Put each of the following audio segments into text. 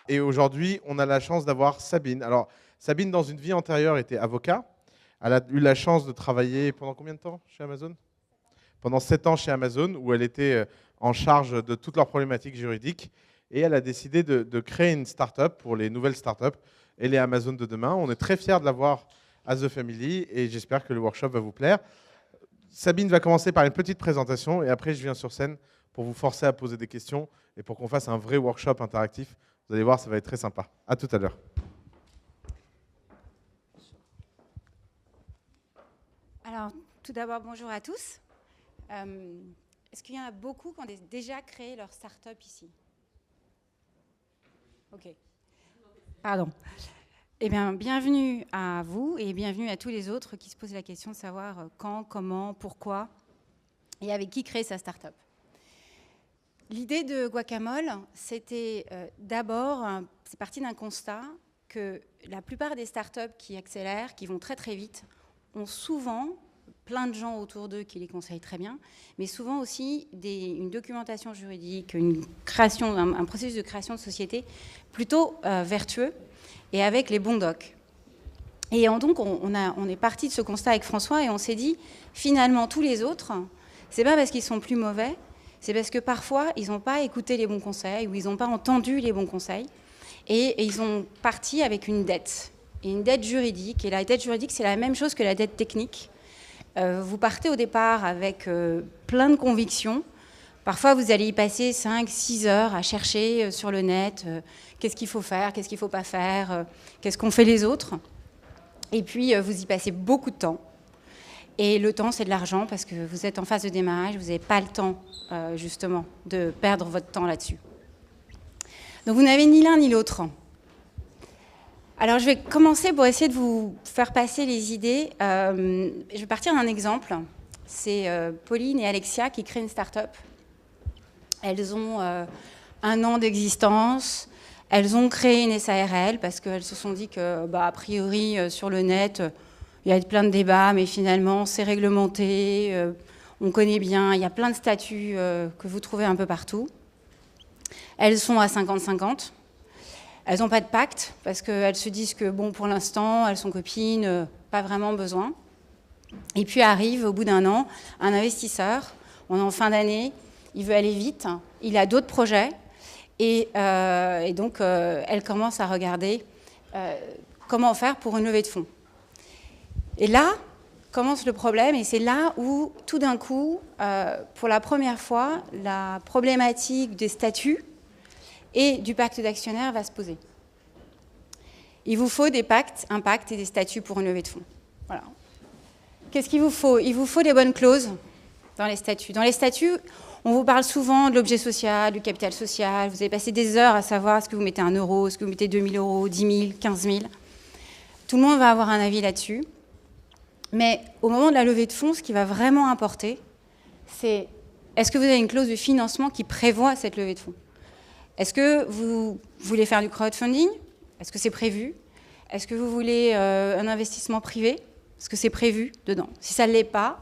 Et aujourd'hui, on a la chance d'avoir Sabine. Alors, Sabine, dans une vie antérieure, était avocat. Elle a eu la chance de travailler pendant combien de temps chez Amazon? Pendant 7 ans chez Amazon, où elle était en charge de toutes leurs problématiques juridiques. Et elle a décidé de créer une start-up pour les nouvelles start-up et les Amazon de demain. On est très fiers de l'avoir à The Family et j'espère que le workshop va vous plaire. Sabine va commencer par une petite présentation et après je viens sur scène pour vous forcer à poser des questions et pour qu'on fasse un vrai workshop interactif. Vous allez voir, ça va être très sympa. À tout à l'heure. Alors, tout d'abord, bonjour à tous. Est-ce qu'il y en a beaucoup qui ont déjà créé leur start-up ici? Ok. Pardon. Eh bien, bienvenue à vous et bienvenue à tous les autres qui se posent la question de savoir quand, comment, pourquoi et avec qui créer sa start-up. L'idée de Guacamole, c'était d'abord, c'est parti d'un constat que la plupart des start-up qui accélèrent, qui vont très très vite, ont souvent plein de gens autour d'eux qui les conseillent très bien, mais souvent aussi une documentation juridique, une création, un processus de création de société plutôt vertueux et avec les bons docs. Et donc on est parti de ce constat avec François et on s'est dit, finalement tous les autres, c'est pas parce qu'ils sont plus mauvais, c'est parce que parfois ils n'ont pas écouté les bons conseils ou ils n'ont pas entendu les bons conseils et ils ont parti avec une dette. Et une dette juridique. Et la dette juridique, c'est la même chose que la dette technique. Vous partez au départ avec plein de convictions. Parfois, vous allez y passer 5-6 heures à chercher sur le net qu'est-ce qu'il faut faire, qu'est-ce qu'il ne faut pas faire, qu'est-ce qu'ont fait les autres. Et puis, vous y passez beaucoup de temps. Et le temps, c'est de l'argent parce que vous êtes en phase de démarrage. Vous n'avez pas le temps, justement, de perdre votre temps là-dessus. Donc, vous n'avez ni l'un ni l'autre. Alors, je vais commencer pour essayer de vous faire passer les idées. Je vais partir d'un exemple. C'est Pauline et Alexia qui créent une start-up. Elles ont 1 an d'existence. Elles ont créé une SARL parce qu'elles se sont dit que, a priori, sur le net, il y a plein de débats, mais finalement, c'est réglementé. On connaît bien. Il y a plein de statuts que vous trouvez un peu partout. Elles sont à 50-50. Elles n'ont pas de pacte parce qu'elles se disent que, bon, pour l'instant, elles sont copines, pas vraiment besoin. Et puis arrive, au bout d'1 an, un investisseur. On est en fin d'année, il veut aller vite, il a d'autres projets. Et donc, elle commence à regarder comment faire pour une levée de fonds. Et là commence le problème, et c'est là où, tout d'un coup, pour la première fois, la problématique des statuts et du pacte d'actionnaires va se poser. Il vous faut un pacte et des statuts pour une levée de fonds. Voilà. Qu'est-ce qu'il vous faut? Il vous faut des bonnes clauses dans les statuts. Dans les statuts, on vous parle souvent de l'objet social, du capital social. Vous avez passé des heures à savoir est-ce que vous mettez 1 euro, est-ce que vous mettez 2 000 euros, 10 000, 15 000. Tout le monde va avoir un avis là-dessus. Mais au moment de la levée de fonds, ce qui va vraiment importer, c'est est-ce que vous avez une clause de financement qui prévoit cette levée de fonds? Est-ce que vous voulez faire du crowdfunding? Est-ce que c'est prévu? Est-ce que vous voulez un investissement privé? Est-ce que c'est prévu dedans? Si ça ne l'est pas,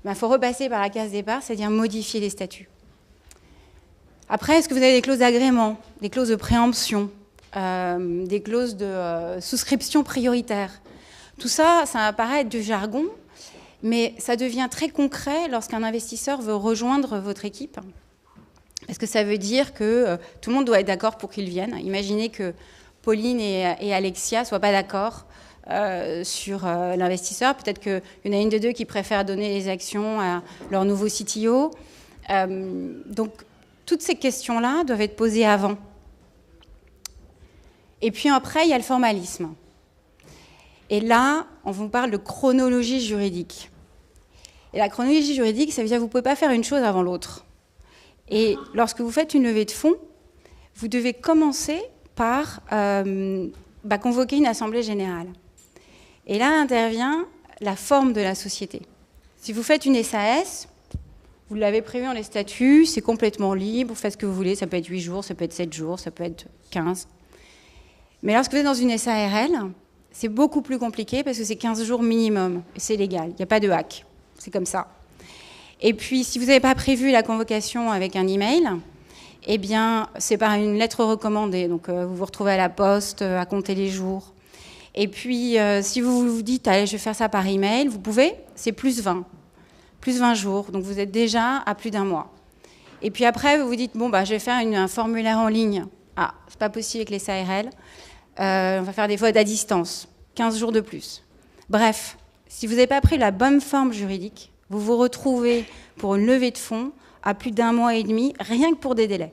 il faut repasser par la case départ, c'est-à-dire modifier les statuts. Après, est-ce que vous avez des clauses d'agrément, des clauses de préemption, des clauses de souscription prioritaire? Tout ça, ça va paraître du jargon, mais ça devient très concret lorsqu'un investisseur veut rejoindre votre équipe. Parce que ça veut dire que tout le monde doit être d'accord pour qu'ils viennent. Imaginez que Pauline et Alexia ne soient pas d'accord sur l'investisseur. Peut-être qu'il y en a une de deux qui préfère donner les actions à leur nouveau CTO. Donc, toutes ces questions-là doivent être posées avant. Et puis après, il y a le formalisme. Et là, on vous parle de chronologie juridique. Et la chronologie juridique, ça veut dire que vous ne pouvez pas faire une chose avant l'autre. Et lorsque vous faites une levée de fonds, vous devez commencer par convoquer une assemblée générale. Et là intervient la forme de la société. Si vous faites une SAS, vous l'avez prévu dans les statuts, c'est complètement libre, vous faites ce que vous voulez, ça peut être 8 jours, ça peut être 7 jours, ça peut être 15. Mais lorsque vous êtes dans une SARL, c'est beaucoup plus compliqué parce que c'est 15 jours minimum, et c'est légal, il n'y a pas de hack, c'est comme ça. Et puis, si vous n'avez pas prévu la convocation avec un email, eh bien, c'est par une lettre recommandée. Donc, vous vous retrouvez à la poste, à compter les jours. Et puis, si vous vous dites, allez, je vais faire ça par email, vous pouvez, c'est plus 20 jours. Donc, vous êtes déjà à plus d'un mois. Et puis après, vous vous dites, bon, bah, je vais faire un formulaire en ligne. Ah, c'est pas possible avec les SARL. On va faire des votes à distance. 15 jours de plus. Bref, si vous n'avez pas pris la bonne forme juridique, vous vous retrouvez pour une levée de fonds à plus d'un mois et demi, rien que pour des délais.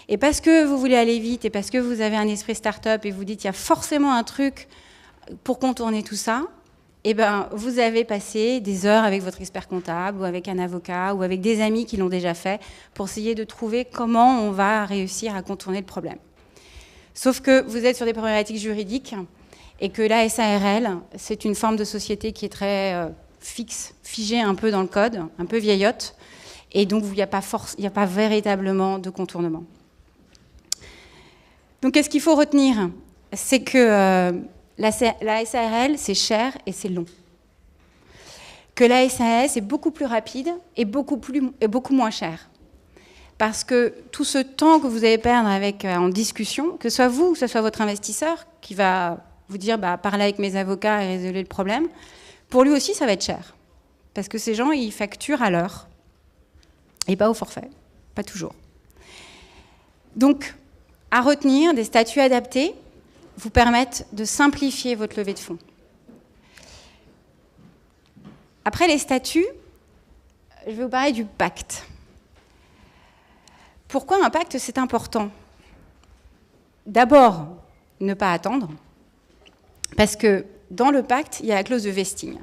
Et parce que vous voulez aller vite et parce que vous avez un esprit start-up et vous dites qu'il y a forcément un truc pour contourner tout ça, eh ben, vous avez passé des heures avec votre expert comptable ou avec un avocat ou avec des amis qui l'ont déjà fait pour essayer de trouver comment on va réussir à contourner le problème. Sauf que vous êtes sur des problématiques juridiques et que la SARL, c'est une forme de société qui est très fixe, figée un peu dans le code, un peu vieillotte, et donc il n'y a pas véritablement de contournement. Donc qu'est-ce qu'il faut retenir? C'est que la SARL, c'est cher et c'est long. Que la SAS est beaucoup plus rapide et beaucoup moins cher. Parce que tout ce temps que vous allez perdre en discussion, que ce soit vous, que ce soit votre investisseur, qui va vous dire bah, parlez avec mes avocats et résolvez le problème, pour lui aussi, ça va être cher. Parce que ces gens, ils facturent à l'heure. Et pas au forfait. Pas toujours. Donc, à retenir, des statuts adaptés vous permettent de simplifier votre levée de fonds. Après les statuts, je vais vous parler du pacte. Pourquoi un pacte, c'est important? D'abord, ne pas attendre, parce que dans le pacte, il y a la clause de vesting.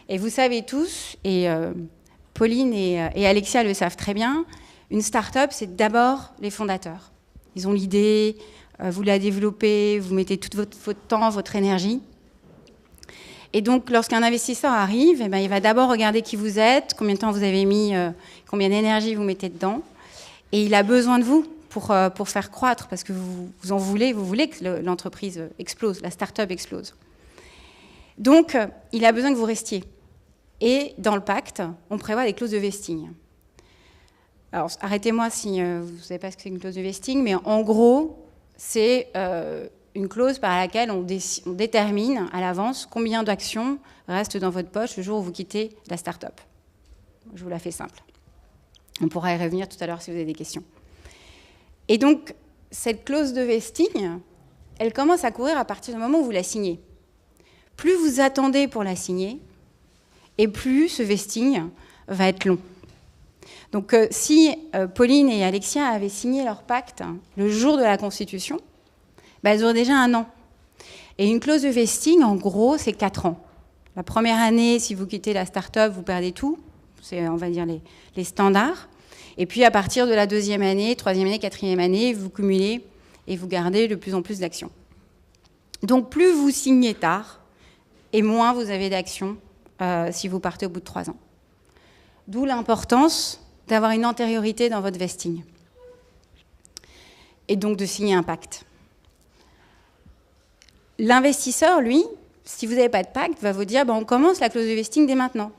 Et vous savez tous, et Pauline et Alexia le savent très bien, une start-up, c'est d'abord les fondateurs. Ils ont l'idée, vous la développez, vous mettez tout votre temps, votre énergie. Et donc, lorsqu'un investisseur arrive, eh ben, il va d'abord regarder qui vous êtes, combien de temps vous avez mis, combien d'énergie vous mettez dedans. Et il a besoin de vous pour faire croître, parce que vous voulez que l'entreprise explose, la start-up explose. Donc, il a besoin que vous restiez. Et dans le pacte, on prévoit des clauses de vesting. Alors, arrêtez-moi si vous ne savez pas ce que c'est une clause de vesting, mais en gros, c'est une clause par laquelle on détermine à l'avance combien d'actions restent dans votre poche le jour où vous quittez la start-up. Je vous la fais simple. On pourra y revenir tout à l'heure si vous avez des questions. Et donc, cette clause de vesting, elle commence à courir à partir du moment où vous la signez. Plus vous attendez pour la signer, et plus ce vesting va être long. Donc, si Pauline et Alexia avaient signé leur pacte le jour de la Constitution, bah, elles auraient déjà 1 an. Et une clause de vesting, en gros, c'est 4 ans. La première année, si vous quittez la start-up, vous perdez tout. C'est, on va dire, les standards. Et puis, à partir de la 2e année, 3e année, 4e année, vous cumulez et vous gardez de plus en plus d'actions. Donc, plus vous signez tard, et moins vous avez d'actions si vous partez au bout de 3 ans. D'où l'importance d'avoir une antériorité dans votre vesting. Et donc de signer un pacte. L'investisseur, lui, si vous n'avez pas de pacte, va vous dire on commence la clause de vesting dès maintenant.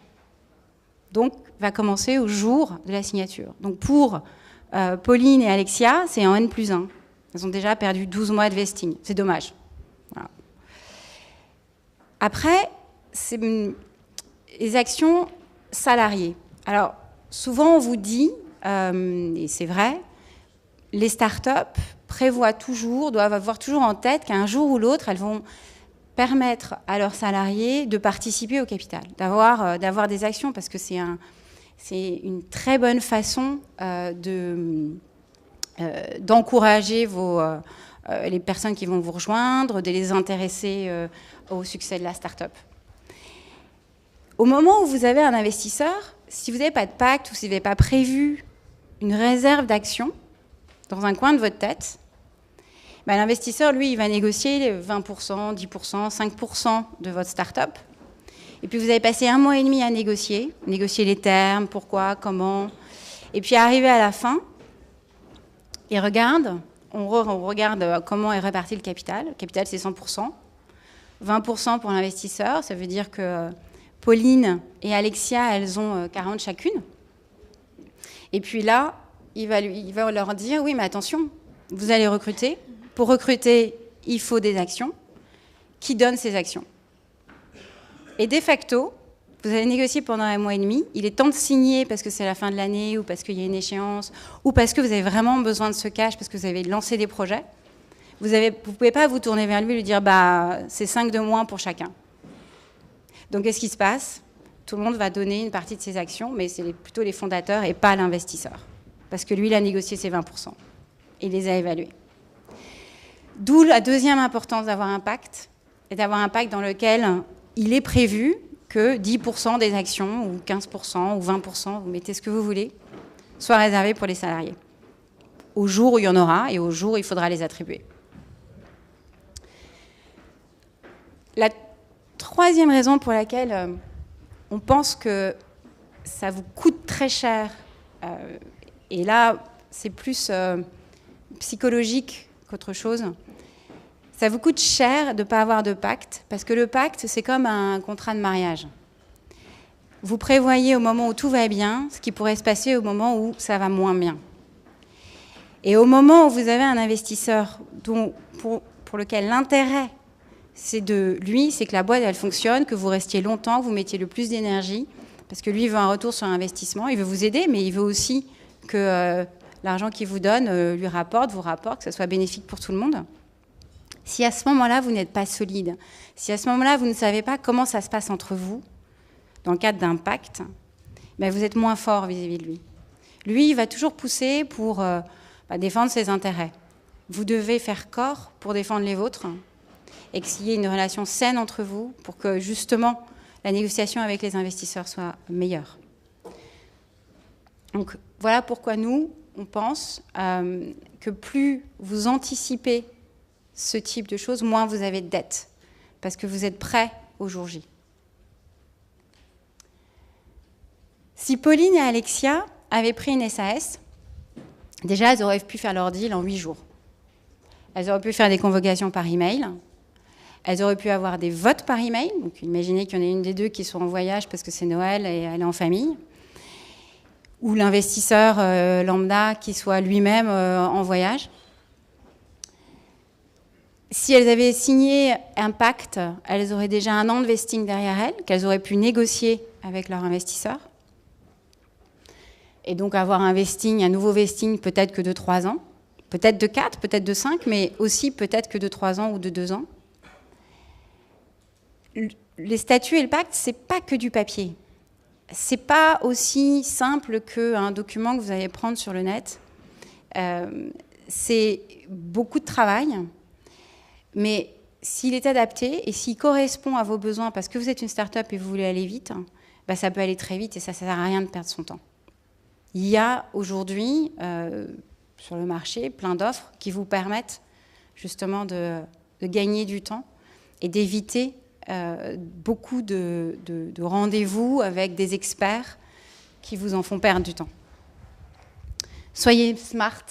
Donc, va commencer au jour de la signature. Donc, pour Pauline et Alexia, c'est en N+1. Elles ont déjà perdu 12 mois de vesting. C'est dommage. Voilà. Après, c'est les actions salariées. Alors, souvent, on vous dit, et c'est vrai, les startups doivent avoir toujours en tête qu'un jour ou l'autre, elles vont permettre à leurs salariés de participer au capital, d'avoir des actions, parce que c'est une très bonne façon d'encourager les personnes qui vont vous rejoindre, de les intéresser au succès de la start-up. Au moment où vous avez un investisseur, si vous n'avez pas de pacte ou si vous n'avez pas prévu une réserve d'actions dans un coin de votre tête, l'investisseur, lui, il va négocier 20%, 10%, 5% de votre start-up. Et puis vous avez passé 1 mois et demi à négocier les termes, pourquoi, comment. Et puis arrivé à la fin, on regarde comment est réparti le capital. Le capital, c'est 100%. 20% pour l'investisseur, ça veut dire que Pauline et Alexia, elles ont 40 chacune. Et puis là, il va leur dire, oui, mais attention, vous allez recruter. Pour recruter, il faut des actions. Qui donne ces actions? Et de facto, vous allez négocier pendant 1 mois et demi. Il est temps de signer parce que c'est la fin de l'année ou parce qu'il y a une échéance ou parce que vous avez vraiment besoin de ce cash, parce que vous avez lancé des projets. Vous ne pouvez pas vous tourner vers lui et lui dire bah, c'est 5 de moins pour chacun. Donc, qu'est-ce qui se passe? Tout le monde va donner une partie de ses actions, mais c'est plutôt les fondateurs et pas l'investisseur. Parce que lui, il a négocié ses 20%. Il les a évalués. D'où la deuxième importance d'avoir un pacte, et d'avoir un pacte dans lequel il est prévu que 10% des actions, ou 15%, ou 20%, vous mettez ce que vous voulez, soient réservés pour les salariés. Au jour où il y en aura, et au jour où il faudra les attribuer. La troisième raison pour laquelle on pense que ça vous coûte très cher, et là, c'est plus psychologique qu'autre chose, ça vous coûte cher de ne pas avoir de pacte, parce que le pacte, c'est comme un contrat de mariage. Vous prévoyez au moment où tout va bien, ce qui pourrait se passer au moment où ça va moins bien. Et au moment où vous avez un investisseur pour lequel l'intérêt, c'est que la boîte, elle fonctionne, que vous restiez longtemps, que vous mettiez le plus d'énergie, parce que lui, il veut un retour sur investissement, il veut vous aider, mais il veut aussi que l'argent qu'il vous donne lui rapporte, vous rapporte, que ça soit bénéfique pour tout le monde. Si à ce moment-là, vous n'êtes pas solide, si à ce moment-là, vous ne savez pas comment ça se passe entre vous, dans le cadre d'un pacte, ben vous êtes moins fort vis-à-vis de lui. Lui, il va toujours pousser pour défendre ses intérêts. Vous devez faire corps pour défendre les vôtres et qu'il y ait une relation saine entre vous pour que, justement, la négociation avec les investisseurs soit meilleure. Donc, voilà pourquoi nous, on pense que plus vous anticipez ce type de choses, moins vous avez de dettes, parce que vous êtes prêt au jour J. Si Pauline et Alexia avaient pris une SAS, déjà, elles auraient pu faire leur deal en 8 jours. Elles auraient pu faire des convocations par email. Elles auraient pu avoir des votes par email. Donc, imaginez qu'il y en ait une des deux qui soit en voyage parce que c'est Noël et elle est en famille. Ou l'investisseur lambda qui soit lui-même en voyage. Si elles avaient signé un pacte, elles auraient déjà 1 an de vesting derrière elles, qu'elles auraient pu négocier avec leur investisseur. Et donc avoir un nouveau vesting peut-être que de 3 ans, peut-être de 4, peut-être de 5, mais aussi peut-être que de 3 ans ou de 2 ans. Les statuts et le pacte, c'est pas que du papier. C'est pas aussi simple qu'un document que vous allez prendre sur le net. C'est beaucoup de travail. Mais s'il est adapté et s'il correspond à vos besoins, parce que vous êtes une start-up et vous voulez aller vite, bah ça peut aller très vite et ça ne sert à rien de perdre son temps. Il y a aujourd'hui sur le marché plein d'offres qui vous permettent justement de gagner du temps et d'éviter beaucoup de rendez-vous avec des experts qui vous en font perdre du temps. Soyez smart.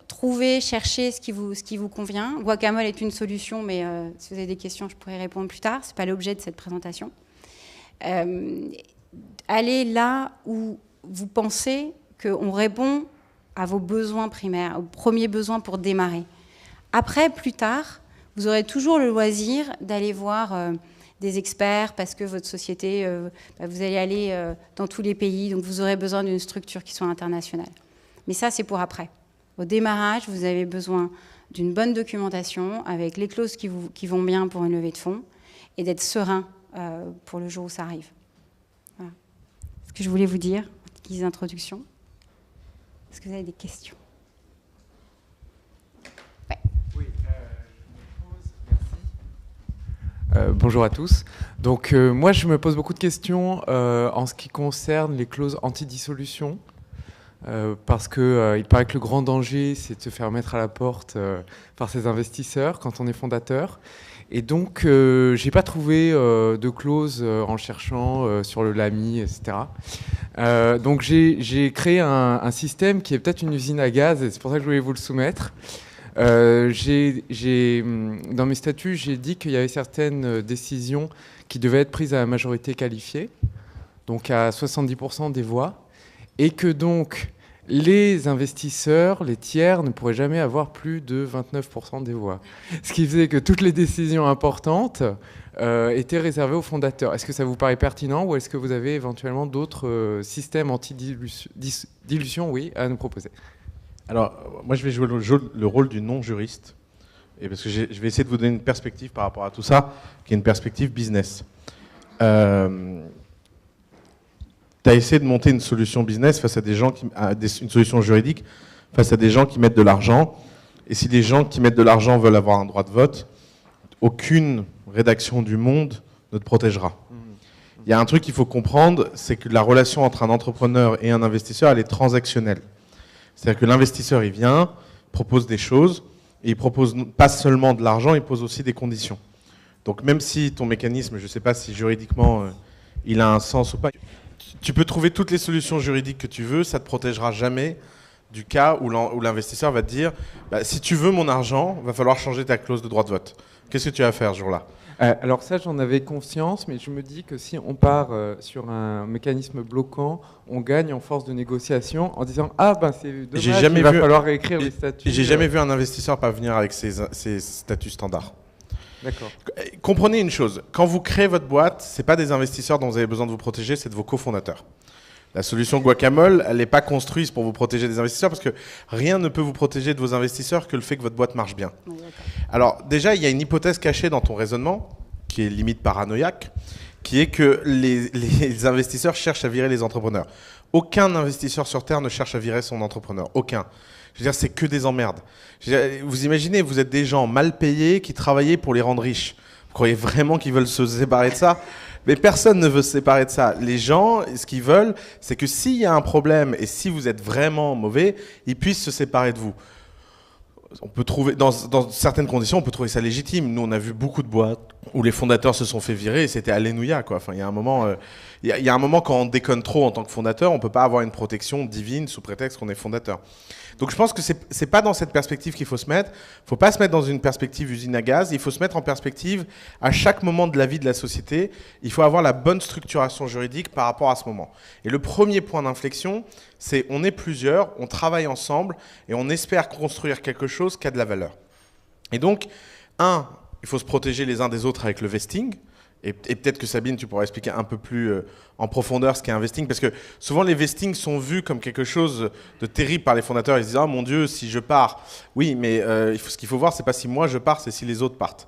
Trouvez, cherchez ce qui vous convient. Guacamole est une solution, mais si vous avez des questions, je pourrai répondre plus tard. Ce n'est pas l'objet de cette présentation. Allez là où vous pensez qu'on répond à vos besoins primaires, aux premiers besoins pour démarrer. Après, plus tard, vous aurez toujours le loisir d'aller voir des experts parce que votre société, vous allez aller dans tous les pays, donc vous aurez besoin d'une structure qui soit internationale. Mais ça, c'est pour après. Au démarrage, vous avez besoin d'une bonne documentation avec les clauses qui vont bien pour une levée de fonds et d'être serein pour le jour où ça arrive. Voilà. Ce que je voulais vous dire, petite introduction. Est-ce que vous avez des questions? Ouais. Oui, merci. Bonjour à tous. Donc, moi, je me pose beaucoup de questions en ce qui concerne les clauses anti-dissolution. Parce qu'il paraît que le grand danger, c'est de se faire mettre à la porte par ses investisseurs quand on est fondateur. Et donc, je n'ai pas trouvé de clause en cherchant sur le LAMI, etc. Donc, j'ai créé un système qui est peut-être une usine à gaz, et c'est pour ça que je voulais vous le soumettre. Dans mes statuts, j'ai dit qu'il y avait certaines décisions qui devaient être prises à la majorité qualifiée, donc à 70% des voix. et que donc les investisseurs, les tiers, ne pourraient jamais avoir plus de 29% des voix. Ce qui faisait que toutes les décisions importantes étaient réservées aux fondateurs. Est-ce que ça vous paraît pertinent ou est-ce que vous avez éventuellement d'autres systèmes anti-dilution à nous proposer? Alors, moi, je vais jouer le rôle du non-juriste, et parce que je vais essayer de vous donner une perspective par rapport à tout ça, qui est une perspective business. Tu as essayé de monter une solution business face à des gens une solution juridique face à des gens qui mettent de l'argent. Et si les gens qui mettent de l'argent veulent avoir un droit de vote, aucune rédaction du monde ne te protégera. Il y a un truc qu'il faut comprendre, c'est que la relation entre un entrepreneur et un investisseur, elle est transactionnelle. C'est-à-dire que l'investisseur, il vient, propose des choses, et il propose pas seulement de l'argent, il pose aussi des conditions. Donc même si ton mécanisme, je ne sais pas si juridiquement il a un sens ou pas, tu peux trouver toutes les solutions juridiques que tu veux, ça ne te protégera jamais du cas où l'investisseur va te dire si tu veux mon argent, il va falloir changer ta clause de droit de vote. Qu'est-ce que tu vas faire ce jour-là? Alors ça, j'en avais conscience, mais je me dis que si on part sur un mécanisme bloquant, on gagne en force de négociation en disant « Ah, c'est dommage, il va falloir réécrire les statuts. » J'ai jamais vu un investisseur pas venir avec ses statuts standards. D'accord. Comprenez une chose, quand vous créez votre boîte, ce n'est pas des investisseurs dont vous avez besoin de vous protéger, c'est de vos cofondateurs. La solution Guacamole, elle n'est pas construite pour vous protéger des investisseurs parce que rien ne peut vous protéger de vos investisseurs que le fait que votre boîte marche bien. Oui, alors déjà, il y a une hypothèse cachée dans ton raisonnement, qui est limite paranoïaque, qui est que les investisseurs cherchent à virer les entrepreneurs. Aucun investisseur sur Terre ne cherche à virer son entrepreneur. Aucun. Je veux dire, c'est que des emmerdes. Vous imaginez, vous êtes des gens mal payés qui travaillaient pour les rendre riches. Vous croyez vraiment qu'ils veulent se séparer de ça ? Mais personne ne veut se séparer de ça. Les gens, ce qu'ils veulent, c'est que s'il y a un problème et si vous êtes vraiment mauvais, ils puissent se séparer de vous. On peut trouver, dans certaines conditions, on peut trouver ça légitime. Nous, on a vu beaucoup de boîtes où les fondateurs se sont fait virer et c'était alléluia, quoi. Enfin, il y a un moment, quand on déconne trop en tant que fondateur, on peut pas avoir une protection divine sous prétexte qu'on est fondateur. Donc je pense que c'est pas dans cette perspective qu'il faut se mettre. Il faut pas se mettre dans une perspective usine à gaz. Il faut se mettre en perspective à chaque moment de la vie de la société. Il faut avoir la bonne structuration juridique par rapport à ce moment. Et le premier point d'inflexion, c'est on est plusieurs, on travaille ensemble et on espère construire quelque chose qui a de la valeur. Et donc, il faut se protéger les uns des autres avec le vesting. Et peut-être que Sabine, tu pourras expliquer un peu plus en profondeur ce qu'est un vesting, parce que souvent les vestings sont vus comme quelque chose de terrible par les fondateurs. Ils se disent « Ah mon Dieu, si je pars ». Oui, mais ce qu'il faut voir, c'est pas si moi je pars, c'est si les autres partent.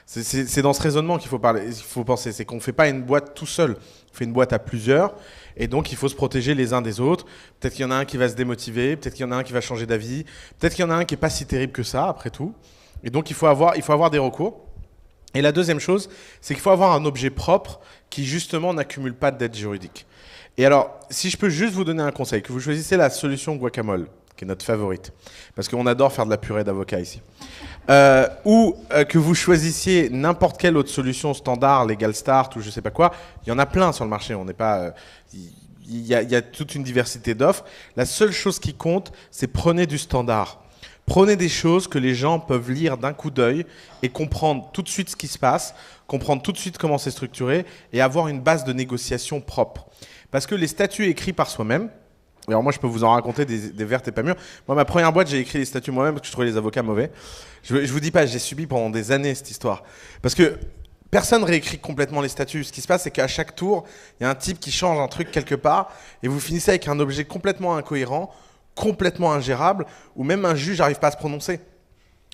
C'est dans ce raisonnement qu'il faut penser. C'est qu'on ne fait pas une boîte tout seul, on fait une boîte à plusieurs. Et donc, il faut se protéger les uns des autres. Peut-être qu'il y en a un qui va se démotiver, peut-être qu'il y en a un qui va changer d'avis, peut-être qu'il y en a un qui n'est pas si terrible que ça, après tout. Et donc, il faut avoir des recours. Et la deuxième chose, c'est qu'il faut avoir un objet propre qui, justement, n'accumule pas de dette juridique. Et alors, si je peux juste vous donner un conseil, que vous choisissez la solution Guacamole, qui est notre favorite, parce qu'on adore faire de la purée d'avocat ici, ou que vous choisissiez n'importe quelle autre solution standard, Legal Start ou je ne sais pas quoi, il y en a plein sur le marché, on n'est pas... Il y a toute une diversité d'offres. La seule chose qui compte, c'est prenez du standard. Prenez des choses que les gens peuvent lire d'un coup d'œil et comprendre tout de suite ce qui se passe, comprendre tout de suite comment c'est structuré et avoir une base de négociation propre. Parce que les statuts écrits par soi-même, alors moi je peux vous en raconter des vertes et pas mûres. Moi ma première boîte, j'ai écrit les statuts moi-même parce que je trouvais les avocats mauvais. Je vous dis pas, j'ai subi pendant des années cette histoire. Parce que personne réécrit complètement les statuts. Ce qui se passe, c'est qu'à chaque tour, il y a un type qui change un truc quelque part et vous finissez avec un objet complètement incohérent, complètement ingérable, où même un juge n'arrive pas à se prononcer.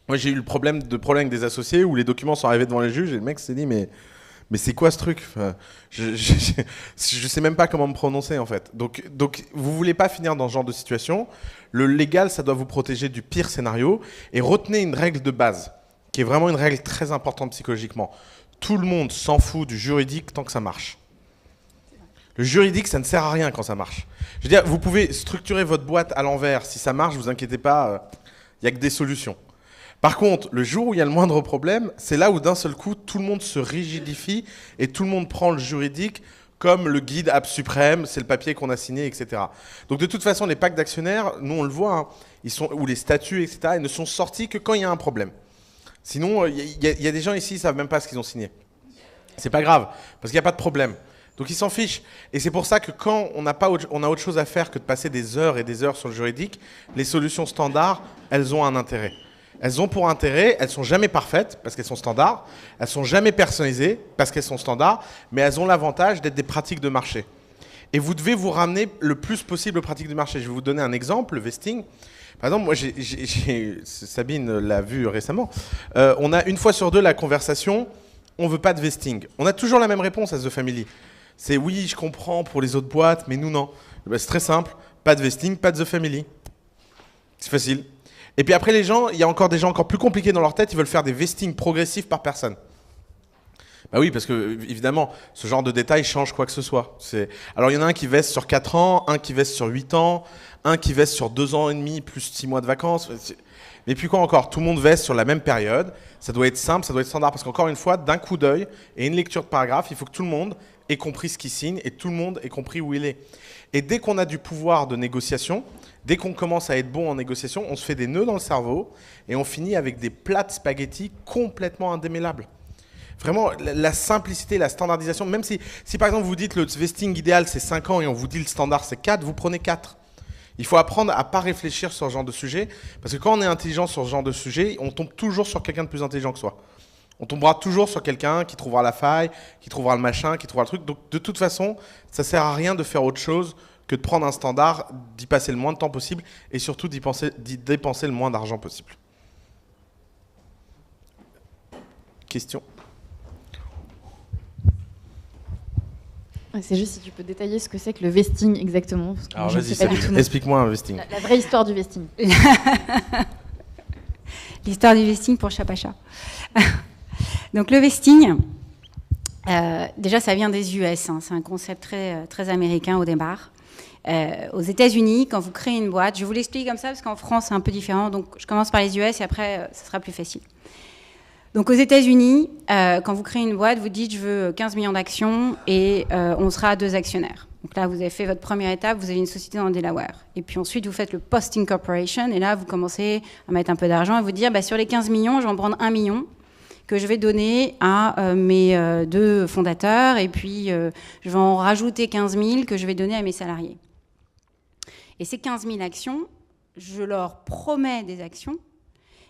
Moi, j'ai eu le problème avec des associés où les documents sont arrivés devant les juges et le mec s'est dit mais c'est quoi ce truc? Enfin, je sais même pas comment me prononcer en fait. Donc vous voulez pas finir dans ce genre de situation. Le légal, ça doit vous protéger du pire scénario et retenez une règle de base qui est vraiment une règle très importante psychologiquement. Tout le monde s'en fout du juridique tant que ça marche. Le juridique, ça ne sert à rien quand ça marche. Je veux dire, vous pouvez structurer votre boîte à l'envers. Si ça marche, vous inquiétez pas, il n'y a que des solutions. Par contre, le jour où il y a le moindre problème, c'est là où d'un seul coup, tout le monde se rigidifie et tout le monde prend le juridique comme le guide ab suprême, c'est le papier qu'on a signé, etc. Donc de toute façon, les pactes d'actionnaires, nous on le voit, ou les statuts, etc., ils ne sont sortis que quand il y a un problème. Sinon, il y a des gens ici, ils ne savent même pas ce qu'ils ont signé. C'est pas grave, parce qu'il n'y a pas de problème. Donc ils s'en fichent. Et c'est pour ça que quand on a autre chose à faire que de passer des heures et des heures sur le juridique, les solutions standards, elles ont un intérêt. Elles ont pour intérêt, elles sont jamais parfaites parce qu'elles sont standards, elles sont jamais personnalisées parce qu'elles sont standards, mais elles ont l'avantage d'être des pratiques de marché. Et vous devez vous ramener le plus possible aux pratiques de marché. Je vais vous donner un exemple, le vesting. Par exemple, moi, Sabine l'a vu récemment, on a une fois sur deux la conversation, on veut pas de vesting. On a toujours la même réponse à The Family. C'est oui, je comprends pour les autres boîtes, mais nous non. Ben, c'est très simple, pas de vesting, pas de The Family. C'est facile. Et puis après, les gens, il y a encore des gens encore plus compliqués dans leur tête, ils veulent faire des vestings progressifs par personne. Bah oui, parce que évidemment, ce genre de détail change quoi que ce soit. Alors il y en a un qui veste sur 4 ans, un qui veste sur 8 ans, un qui veste sur 2 ans et demi plus 6 mois de vacances. Mais puis quoi encore, tout le monde veste sur la même période, ça doit être simple, ça doit être standard, parce qu'encore une fois, d'un coup d'œil et une lecture de paragraphe, il faut que tout le monde ait compris ce qu'il signe et tout le monde ait compris où il est. Et dès qu'on a du pouvoir de négociation, dès qu'on commence à être bon en négociation, on se fait des nœuds dans le cerveau et on finit avec des plats de spaghettis complètement indémêlables. Vraiment, la simplicité, la standardisation, même si par exemple vous dites le vesting idéal c'est 5 ans et on vous dit le standard c'est 4, vous prenez 4. Il faut apprendre à ne pas réfléchir sur ce genre de sujet, parce que quand on est intelligent sur ce genre de sujet, on tombe toujours sur quelqu'un de plus intelligent que soi. On tombera toujours sur quelqu'un qui trouvera la faille, qui trouvera le machin, qui trouvera le truc. Donc de toute façon, ça ne sert à rien de faire autre chose que de prendre un standard, d'y passer le moins de temps possible et surtout d'y dépenser le moins d'argent possible. Question ? C'est juste si tu peux détailler ce que c'est que le vesting exactement. Parce que alors vas-y, explique-moi un vesting. La vraie histoire du vesting. L'histoire du vesting pour Chapacha. Donc le vesting, déjà ça vient des US, hein, c'est un concept très, très américain au départ. Aux États-Unis, quand vous créez une boîte, je vous l'explique comme ça parce qu'en France c'est un peu différent, donc je commence par les US et après ça sera plus facile. Donc aux États-Unis, quand vous créez une boîte, vous dites je veux 15 millions d'actions et on sera 2 actionnaires. Donc là, vous avez fait votre première étape, vous avez une société dans le Delaware. Et puis ensuite, vous faites le post-incorporation et là, vous commencez à mettre un peu d'argent et vous dire bah, sur les 15 millions, je vais en prendre 1 million que je vais donner à mes 2 fondateurs et puis je vais en rajouter 15 000 que je vais donner à mes salariés. Et ces 15 000 actions, je leur promets des actions.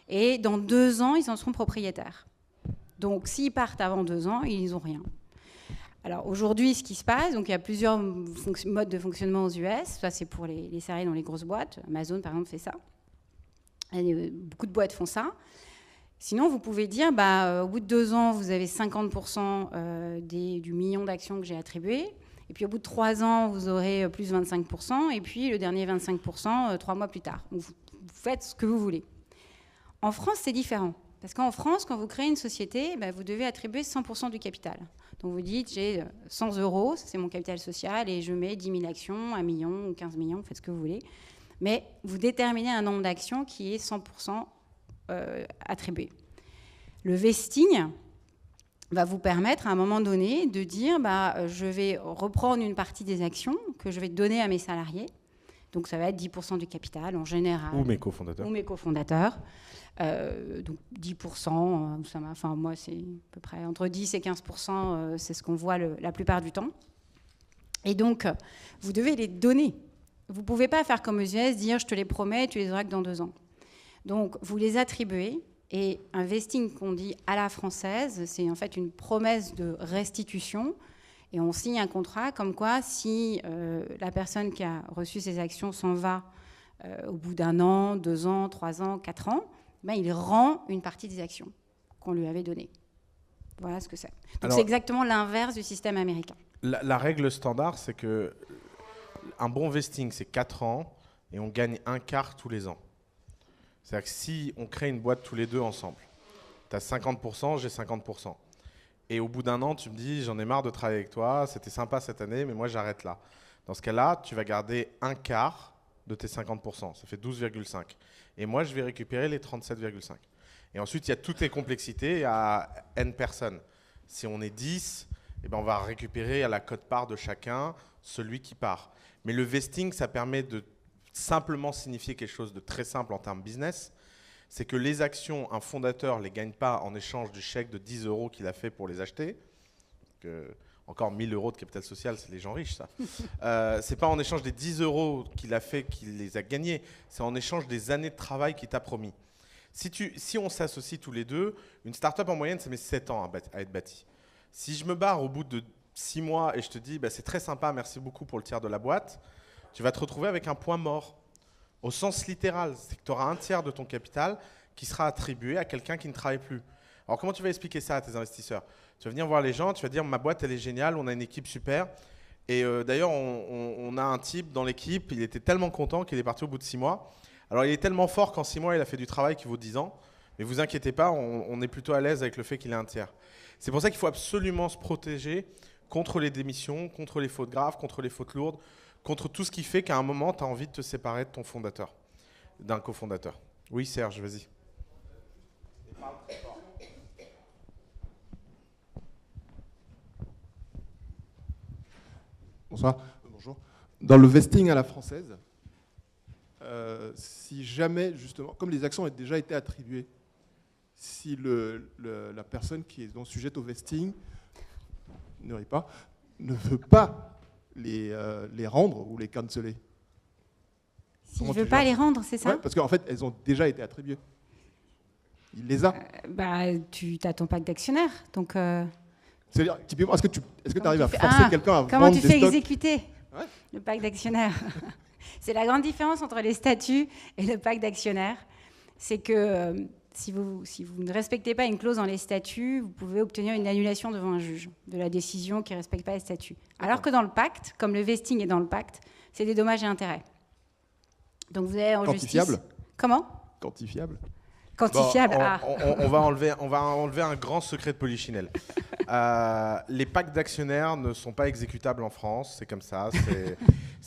Et dans 2 ans, ils en seront propriétaires. Donc, s'ils partent avant 2 ans, ils n'ont rien. Alors, aujourd'hui, ce qui se passe, donc il y a plusieurs modes de fonctionnement aux US. Ça, c'est pour les salariés dans les grosses boîtes. Amazon, par exemple, fait ça. Beaucoup de boîtes font ça. Sinon, vous pouvez dire, au bout de 2 ans, vous avez 50% du million d'actions que j'ai attribué. Et puis, au bout de 3 ans, vous aurez plus 25%. Et puis, le dernier 25%, 3 mois plus tard. Donc, vous faites ce que vous voulez. En France, c'est différent. Parce qu'en France, quand vous créez une société, vous devez attribuer 100% du capital. Donc vous dites, j'ai 100 euros, c'est mon capital social, et je mets 10 000 actions, 1 million ou 15 millions, faites ce que vous voulez. Mais vous déterminez un nombre d'actions qui est 100% attribué. Le vesting va vous permettre à un moment donné de dire, je vais reprendre une partie des actions que je vais donner à mes salariés. Donc ça va être 10% du capital en général. Ou mes cofondateurs. Donc 10%, enfin moi c'est à peu près entre 10 et 15%, c'est ce qu'on voit la plupart du temps. Et donc, vous devez les donner. Vous ne pouvez pas faire comme aux US, dire je te les promets, tu les auras que dans 2 ans. Donc, vous les attribuez. Et un vesting qu'on dit à la française, c'est en fait une promesse de restitution. Et on signe un contrat comme quoi si la personne qui a reçu ces actions s'en va au bout d'1 an, 2 ans, 3 ans, 4 ans, il rend une partie des actions qu'on lui avait données. Voilà ce que c'est. Donc c'est exactement l'inverse du système américain. La règle standard, c'est que un bon vesting, c'est 4 ans et on gagne 1/4 tous les ans. C'est-à-dire que si on crée une boîte tous les 2 ensemble, tu as 50%, j'ai 50%. Et au bout d'1 an, tu me dis, j'en ai marre de travailler avec toi, c'était sympa cette année, mais moi j'arrête là. Dans ce cas-là, tu vas garder 1/4 de tes 50%, ça fait 12,5. Et moi, je vais récupérer les 37,5. Et ensuite, il y a toutes les complexités à N personnes. Si on est 10, on va récupérer à la quote-part de chacun celui qui part. Mais le vesting, ça permet de simplement signifier quelque chose de très simple en termes business. C'est que les actions, un fondateur ne les gagne pas en échange du chèque de 10 € qu'il a fait pour les acheter. Encore 1 000 € de capital social, c'est les gens riches, ça. C'est pas en échange des 10 € qu'il a fait qu'il les a gagnés, c'est en échange des années de travail qu'il t'a promis. Si on s'associe tous les deux, une start-up en moyenne, ça met 7 ans à être bâtie. Si je me barre au bout de 6 mois et je te dis c'est très sympa, merci beaucoup pour le tiers de la boîte, tu vas te retrouver avec un point mort. Au sens littéral, c'est que tu auras un tiers de ton capital qui sera attribué à quelqu'un qui ne travaille plus. Alors comment tu vas expliquer ça à tes investisseurs? Tu vas venir voir les gens, tu vas dire ma boîte elle est géniale, on a une équipe super. Et d'ailleurs on a un type dans l'équipe, il était tellement content qu'il est parti au bout de 6 mois. Alors il est tellement fort qu'en 6 mois il a fait du travail qui vaut 10 ans. Mais vous inquiétez pas, on est plutôt à l'aise avec le fait qu'il ait un tiers. C'est pour ça qu'il faut absolument se protéger contre les démissions, contre les fautes graves, contre les fautes lourdes, contre tout ce qui fait qu'à un moment, tu as envie de te séparer de ton fondateur, d'un cofondateur. Oui, Serge, vas-y. Bonsoir. Bonjour. Dans le vesting à la française, si jamais, justement, comme les actions ont déjà été attribuées, si la personne qui est donc sujette au vesting ne veut pas les rendre ou les canceller. S'il ne veut pas les rendre, c'est ça? Ouais, parce qu'en fait, elles ont déjà été attribuées. Il les a. Tu as ton pack d'actionnaires. Donc, c'est-à-dire, typiquement, est-ce que tu arrives à forcer quelqu'un à vendre des stocks? Comment tu fais exécuter le pack d'actionnaires? C'est la grande différence entre les statuts et le pack d'actionnaires. C'est que si vous ne respectez pas une clause dans les statuts, vous pouvez obtenir une annulation devant un juge de la décision qui ne respecte pas les statuts. Alors que dans le pacte, comme le vesting est dans le pacte, c'est des dommages et intérêts. Donc vous allez en quantifiable justice. Comment? Quantifiable. Quantifiable. On va enlever un grand secret de Polichinelle. Les packs d'actionnaires ne sont pas exécutables en France, c'est comme ça.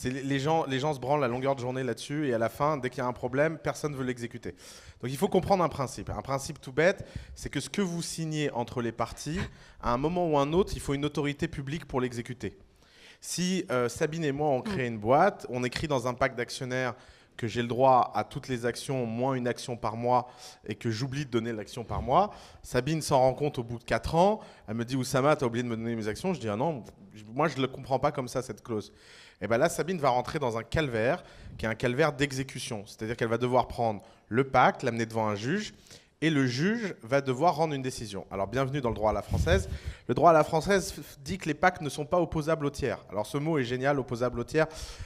Les gens se branlent à longueur de journée là-dessus et à la fin, dès qu'il y a un problème, personne ne veut l'exécuter. Donc il faut comprendre un principe tout bête, c'est que ce que vous signez entre les parties, à un moment ou un autre, il faut une autorité publique pour l'exécuter. Si Sabine et moi on crée une boîte, on écrit dans un pacte d'actionnaires que j'ai le droit à toutes les actions, moins une action par mois, et que j'oublie de donner l'action par mois. Sabine s'en rend compte au bout de 4 ans. Elle me dit, Oussama, tu as oublié de me donner mes actions. Je dis, ah non, moi je ne le comprends pas comme ça, cette clause. Et bien là, Sabine va rentrer dans un calvaire, qui est un calvaire d'exécution. C'est-à-dire qu'elle va devoir prendre le pacte, l'amener devant un juge, et le juge va devoir rendre une décision. Alors, bienvenue dans le droit à la française. Le droit à la française dit que les pactes ne sont pas opposables au tiers. Alors, ce mot est génial, opposable au tiers.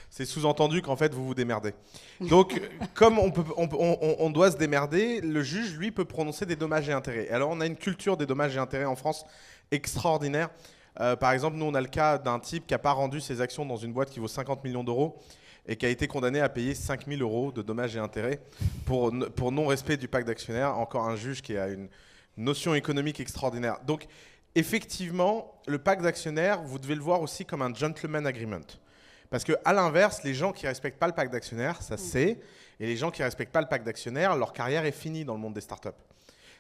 C'est sous-entendu qu'en fait, vous vous démerdez. Donc, comme on doit se démerder, le juge, lui, peut prononcer des dommages et intérêts. Alors, on a une culture des dommages et intérêts en France extraordinaire. Par exemple, nous, on a le cas d'un type qui n'a pas rendu ses actions dans une boîte qui vaut 50 millions d'euros et qui a été condamné à payer 5 000 € de dommages et intérêts pour non-respect du pacte d'actionnaires. Encore un juge qui a une notion économique extraordinaire. Donc, effectivement, le pacte d'actionnaires, vous devez le voir aussi comme un gentleman agreement. Parce qu'à l'inverse, les gens qui ne respectent pas le pacte d'actionnaires, ça c'est, et les gens qui ne respectent pas le pacte d'actionnaires, leur carrière est finie dans le monde des startups.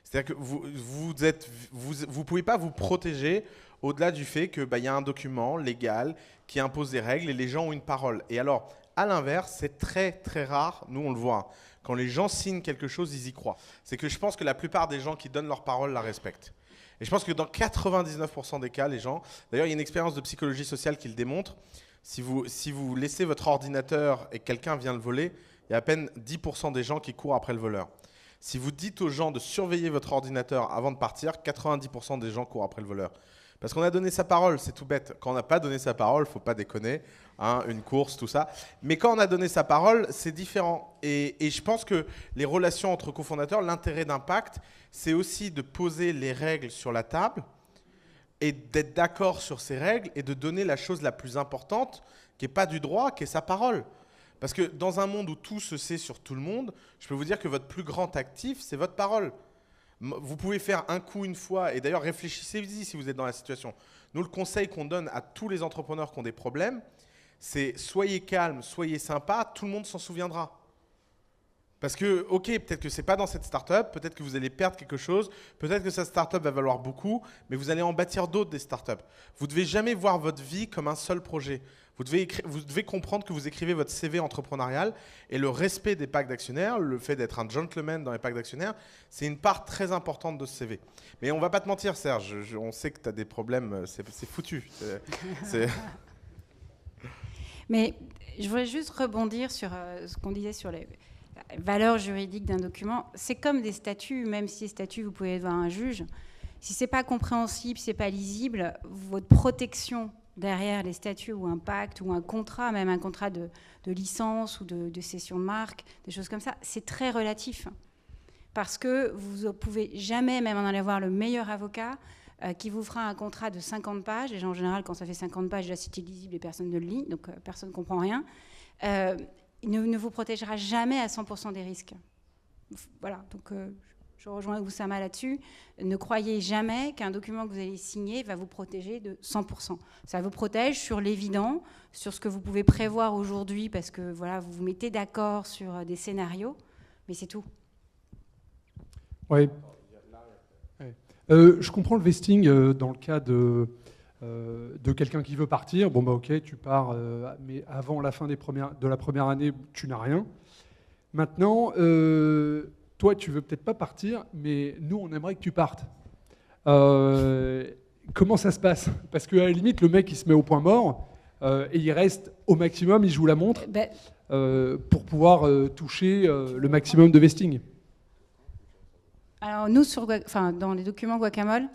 C'est-à-dire que vous ne pouvez pas vous protéger au-delà du fait qu'il y a un document légal qui impose des règles et les gens ont une parole. Et alors, à l'inverse, c'est très très rare, nous on le voit, quand les gens signent quelque chose, ils y croient. C'est que je pense que la plupart des gens qui donnent leur parole la respectent. Et je pense que dans 99% des cas, les gens... D'ailleurs, il y a une expérience de psychologie sociale qui le démontre. Si vous laissez votre ordinateur et quelqu'un vient le voler, il y a à peine 10% des gens qui courent après le voleur. Si vous dites aux gens de surveiller votre ordinateur avant de partir, 90% des gens courent après le voleur. Parce qu'on a donné sa parole, c'est tout bête. Quand on n'a pas donné sa parole, il ne faut pas déconner, hein, une course, tout ça. Mais quand on a donné sa parole, c'est différent. Et je pense que les relations entre cofondateurs, l'intérêt d'un pacte, c'est aussi de poser les règles sur la table et d'être d'accord sur ces règles et de donner la chose la plus importante, qui n'est pas du droit, qui est sa parole. Parce que dans un monde où tout se sait sur tout le monde, je peux vous dire que votre plus grand actif, c'est votre parole. Vous pouvez faire un coup une fois, et d'ailleurs réfléchissez-y si vous êtes dans la situation. Nous, le conseil qu'on donne à tous les entrepreneurs qui ont des problèmes, c'est soyez calme, soyez sympa, tout le monde s'en souviendra. Parce que, ok, peut-être que ce n'est pas dans cette start-up, peut-être que vous allez perdre quelque chose, peut-être que cette start-up va valoir beaucoup, mais vous allez en bâtir d'autres des start-up. Vous ne devez jamais voir votre vie comme un seul projet. Vous devez comprendre que vous écrivez votre CV entrepreneurial et le respect des pactes d'actionnaires, le fait d'être un gentleman dans les pactes d'actionnaires, c'est une part très importante de ce CV. Mais on va pas te mentir, Serge, on sait que tu as des problèmes, c'est foutu. Mais je voudrais juste rebondir sur ce qu'on disait sur les valeurs juridiques d'un document. C'est comme des statuts, même si les statuts, vous pouvez aller voir un juge. Si c'est pas compréhensible, si c'est pas lisible, votre protection derrière les statuts ou un pacte ou un contrat, même un contrat de licence ou de cession de marque, des choses comme ça, c'est très relatif. Parce que vous ne pouvez jamais, même en aller voir le meilleur avocat, qui vous fera un contrat de 50 pages. Déjà, en général, quand ça fait 50 pages, là, c'est illisible et personne ne le lit, donc personne ne comprend rien. Il ne vous protégera jamais à 100% des risques. Voilà, donc je rejoins Oussama là-dessus. Ne croyez jamais qu'un document que vous allez signer va vous protéger de 100%. Ça vous protège sur l'évident, sur ce que vous pouvez prévoir aujourd'hui, parce que voilà, vous vous mettez d'accord sur des scénarios, mais c'est tout. Oui. Je comprends le vesting dans le cas de quelqu'un qui veut partir. Bon, bah ok, tu pars, mais avant la fin de la première année, tu n'as rien. Maintenant, toi, tu veux peut-être pas partir, mais nous, on aimerait que tu partes. Comment ça se passe? Parce qu'à la limite, le mec, il se met au point mort et il reste au maximum, il joue la montre pour pouvoir toucher le maximum de vesting. Alors nous, dans les documents Guacamole,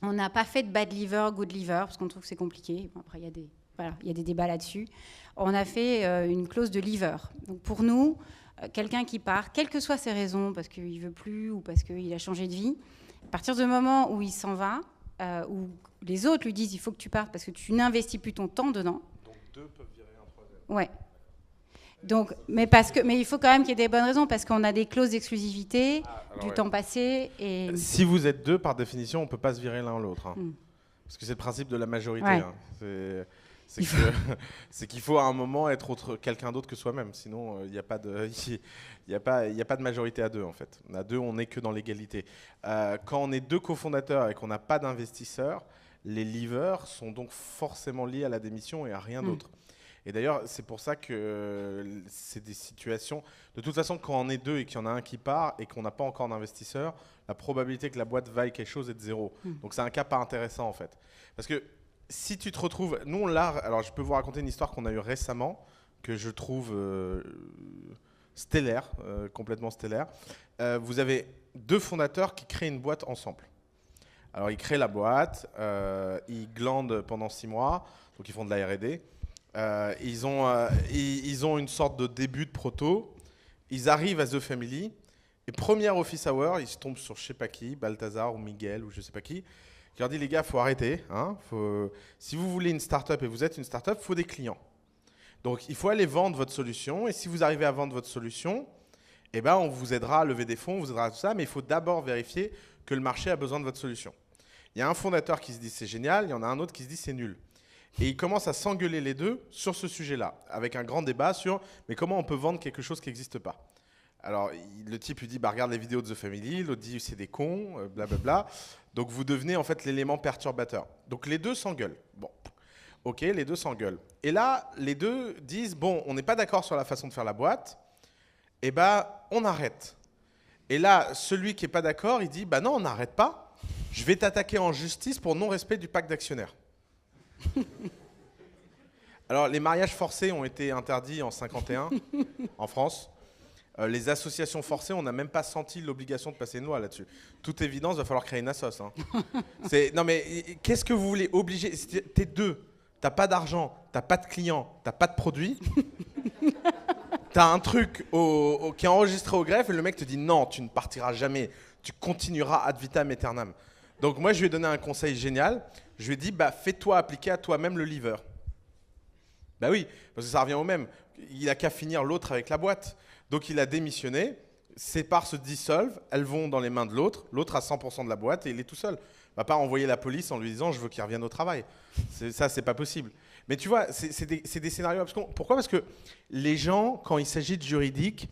on n'a pas fait de bad liver, good liver, parce qu'on trouve que c'est compliqué. Bon, après, il y a des débats là-dessus. On a fait une clause de liver. Donc pour nous, quelqu'un qui part, quelles que soient ses raisons, parce qu'il ne veut plus ou parce qu'il a changé de vie, à partir du moment où il s'en va, où les autres lui disent il faut que tu partes parce que tu n'investis plus ton temps dedans. Donc deux peuvent virer un troisième. Ouais. Donc, mais il faut quand même qu'il y ait des bonnes raisons, parce qu'on a des clauses d'exclusivité, temps passé. Et... Si vous êtes deux, par définition, on ne peut pas se virer l'un l'autre. Hein. Parce que c'est le principe de la majorité. Ouais. Hein. C'est qu'il faut à un moment être quelqu'un d'autre que soi-même. Sinon, il n'y a pas de majorité à deux, en fait. À deux, on n'est que dans l'égalité. Quand on est deux cofondateurs et qu'on n'a pas d'investisseurs, les levers sont donc forcément liés à la démission et à rien d'autre. Et d'ailleurs, c'est pour ça que c'est des situations... De toute façon, quand on est deux et qu'il y en a un qui part et qu'on n'a pas encore d'investisseur, la probabilité que la boîte vaille quelque chose est de 0. Donc c'est un cas pas intéressant, en fait. Parce que si tu te retrouves... Nous, on l'a... Alors, je peux vous raconter une histoire qu'on a eue récemment, que je trouve stellaire, complètement stellaire. Vous avez deux fondateurs qui créent une boîte ensemble. Alors, ils créent la boîte, ils glandent pendant 6 mois, donc ils font de la R&D. Ils ont une sorte de début de proto. Ils arrivent à The Family. Et première office hour, ils se tombent sur je sais pas qui, Balthazar ou Miguel ou je sais pas qui leur dit les gars, faut arrêter. Hein, si vous voulez une start-up et vous êtes une start-up, il faut des clients. Donc il faut aller vendre votre solution. Et si vous arrivez à vendre votre solution, eh ben, on vous aidera à lever des fonds, on vous aidera à tout ça. Mais il faut d'abord vérifier que le marché a besoin de votre solution. Il y a un fondateur qui se dit c'est génial, il y en a un autre qui se dit c'est nul. Et ils commencent à s'engueuler les deux sur ce sujet-là, avec un grand débat sur mais comment on peut vendre quelque chose qui n'existe pas. Alors le type lui dit bah, regarde les vidéos de The Family, l'autre dit c'est des cons, blablabla. Donc vous devenez en fait l'élément perturbateur. Donc les deux s'engueulent. Bon, ok, les deux s'engueulent. Et là, les deux disent bon, on n'est pas d'accord sur la façon de faire la boîte, et bah on arrête. Et là, celui qui n'est pas d'accord, il dit bah non, on n'arrête pas. Je vais t'attaquer en justice pour non-respect du pacte d'actionnaires. Alors, les mariages forcés ont été interdits en 1951 en France. Les associations forcées, on n'a même pas senti l'obligation de passer une loi là-dessus. Toute évidence, il va falloir créer une assoce. Hein. Non mais, qu'est-ce que vous voulez obliger? T'es deux, t'as pas d'argent, t'as pas de clients, t'as pas de produit. T'as un truc qui est enregistré au greffe et le mec te dit non, tu ne partiras jamais, tu continueras ad vitam aeternam. Donc moi, je lui ai donné un conseil génial. Je lui ai dit, bah, fais-toi appliquer à toi-même le lever. Bah oui, parce que ça revient au même. Il n'a qu'à finir l'autre avec la boîte. Donc il a démissionné, ses parts se dissolvent, elles vont dans les mains de l'autre, l'autre a 100% de la boîte et il est tout seul. Il ne va pas envoyer la police en lui disant, je veux qu'il revienne au travail. Ça, c'est pas possible. Mais tu vois, c'est des scénarios abscons. Pourquoi? Parce que les gens, quand il s'agit de juridique,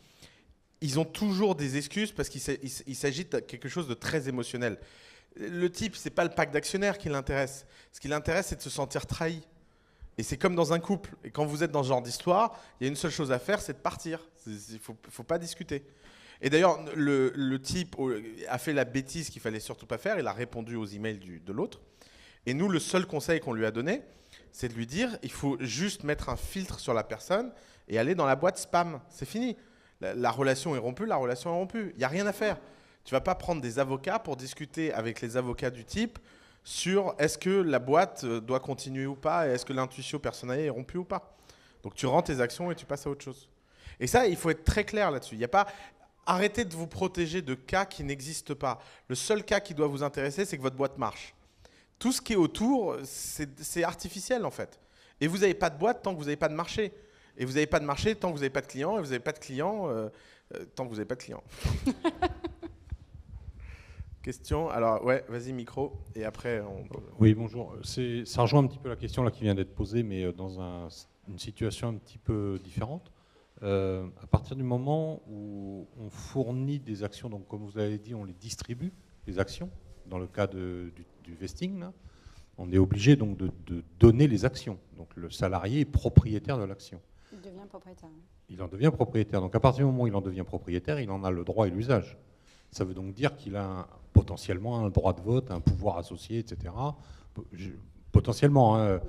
ils ont toujours des excuses parce qu'il s'agit de quelque chose de très émotionnel. Le type, c'est pas le pacte d'actionnaires qui l'intéresse. Ce qui l'intéresse, c'est de se sentir trahi. Et c'est comme dans un couple. Et quand vous êtes dans ce genre d'histoire, il y a une seule chose à faire, c'est de partir. Il faut pas discuter. Et d'ailleurs, le type a fait la bêtise qu'il fallait surtout pas faire. Il a répondu aux emails de l'autre. Et nous, le seul conseil qu'on lui a donné, c'est de lui dire, il faut juste mettre un filtre sur la personne et aller dans la boîte spam. C'est fini. La relation est rompue, la relation est rompue. Il n'y a rien à faire. Tu vas pas prendre des avocats pour discuter avec les avocats du type sur est-ce que la boîte doit continuer ou pas et est-ce que l'intuition personnelle est rompue ou pas. Donc tu rends tes actions et tu passes à autre chose. Et ça, il faut être très clair là-dessus. Il n'y a pas... Arrêtez de vous protéger de cas qui n'existent pas. Le seul cas qui doit vous intéresser, c'est que votre boîte marche. Tout ce qui est autour, c'est artificiel en fait. Et vous n'avez pas de boîte tant que vous n'avez pas de marché. Et vous n'avez pas de marché tant que vous n'avez pas de clients. Et vous n'avez pas de clients tant que vous n'avez pas de clients. Question. Alors, ouais, vas-y, micro. Et après, on... Oui, bonjour. Ça rejoint un petit peu la question là, qui vient d'être posée, mais dans une situation un petit peu différente. À partir du moment où on fournit des actions, donc comme vous avez dit, on les distribue, les actions, dans le cas du vesting, là, on est obligé donc de donner les actions. Donc le salarié est propriétaire de l'action. Il devient propriétaire. Il en devient propriétaire. Donc à partir du moment où il en devient propriétaire, il en a le droit et l'usage. Ça veut donc dire qu'il a potentiellement un droit de vote, un pouvoir associé, etc. Potentiellement, hein,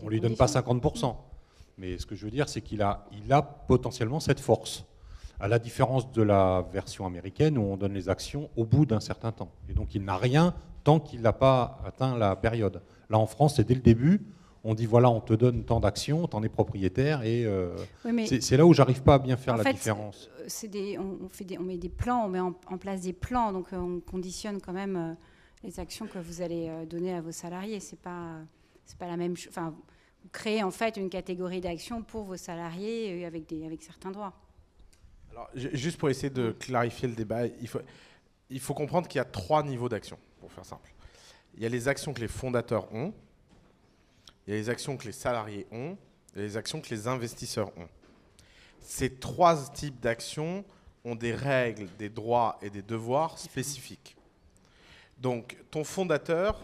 on ne lui donne pas 50%. Mais ce que je veux dire, c'est qu'il a potentiellement cette force. À la différence de la version américaine où on donne les actions au bout d'un certain temps. Et donc il n'a rien tant qu'il n'a pas atteint la période. Là en France, c'est dès le début, on dit voilà, on te donne tant d'actions, t'en es propriétaire. Et oui, c'est là où j'arrive pas à bien faire la différence. On met des plans, on met en place des plans, donc on conditionne quand même les actions que vous allez donner à vos salariés. C'est pas la même chose. Enfin, vous créez en fait une catégorie d'actions pour vos salariés avec certains droits. Alors, juste pour essayer de clarifier le débat, il faut comprendre qu'il y a 3 niveaux d'actions, pour faire simple. Il y a les actions que les fondateurs ont, il y a les actions que les salariés ont, et les actions que les investisseurs ont. Ces 3 types d'actions ont des règles, des droits et des devoirs spécifiques. Donc, ton fondateur,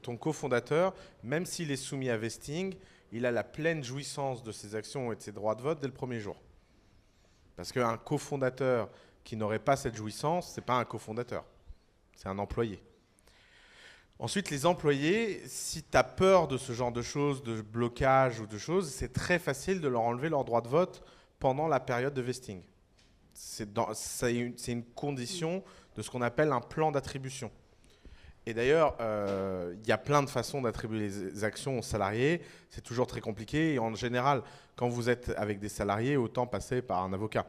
ton cofondateur, même s'il est soumis à vesting, il a la pleine jouissance de ses actions et de ses droits de vote dès le premier jour. Parce qu'un cofondateur qui n'aurait pas cette jouissance, ce n'est pas un cofondateur, c'est un employé. Ensuite, les employés, si tu as peur de ce genre de choses, de blocage ou de choses, c'est très facile de leur enlever leur droit de vote pendant la période de vesting. C'est une condition de ce qu'on appelle un plan d'attribution. Et d'ailleurs, il y a plein de façons d'attribuer les actions aux salariés. C'est toujours très compliqué. Et en général, quand vous êtes avec des salariés, autant passer par un avocat.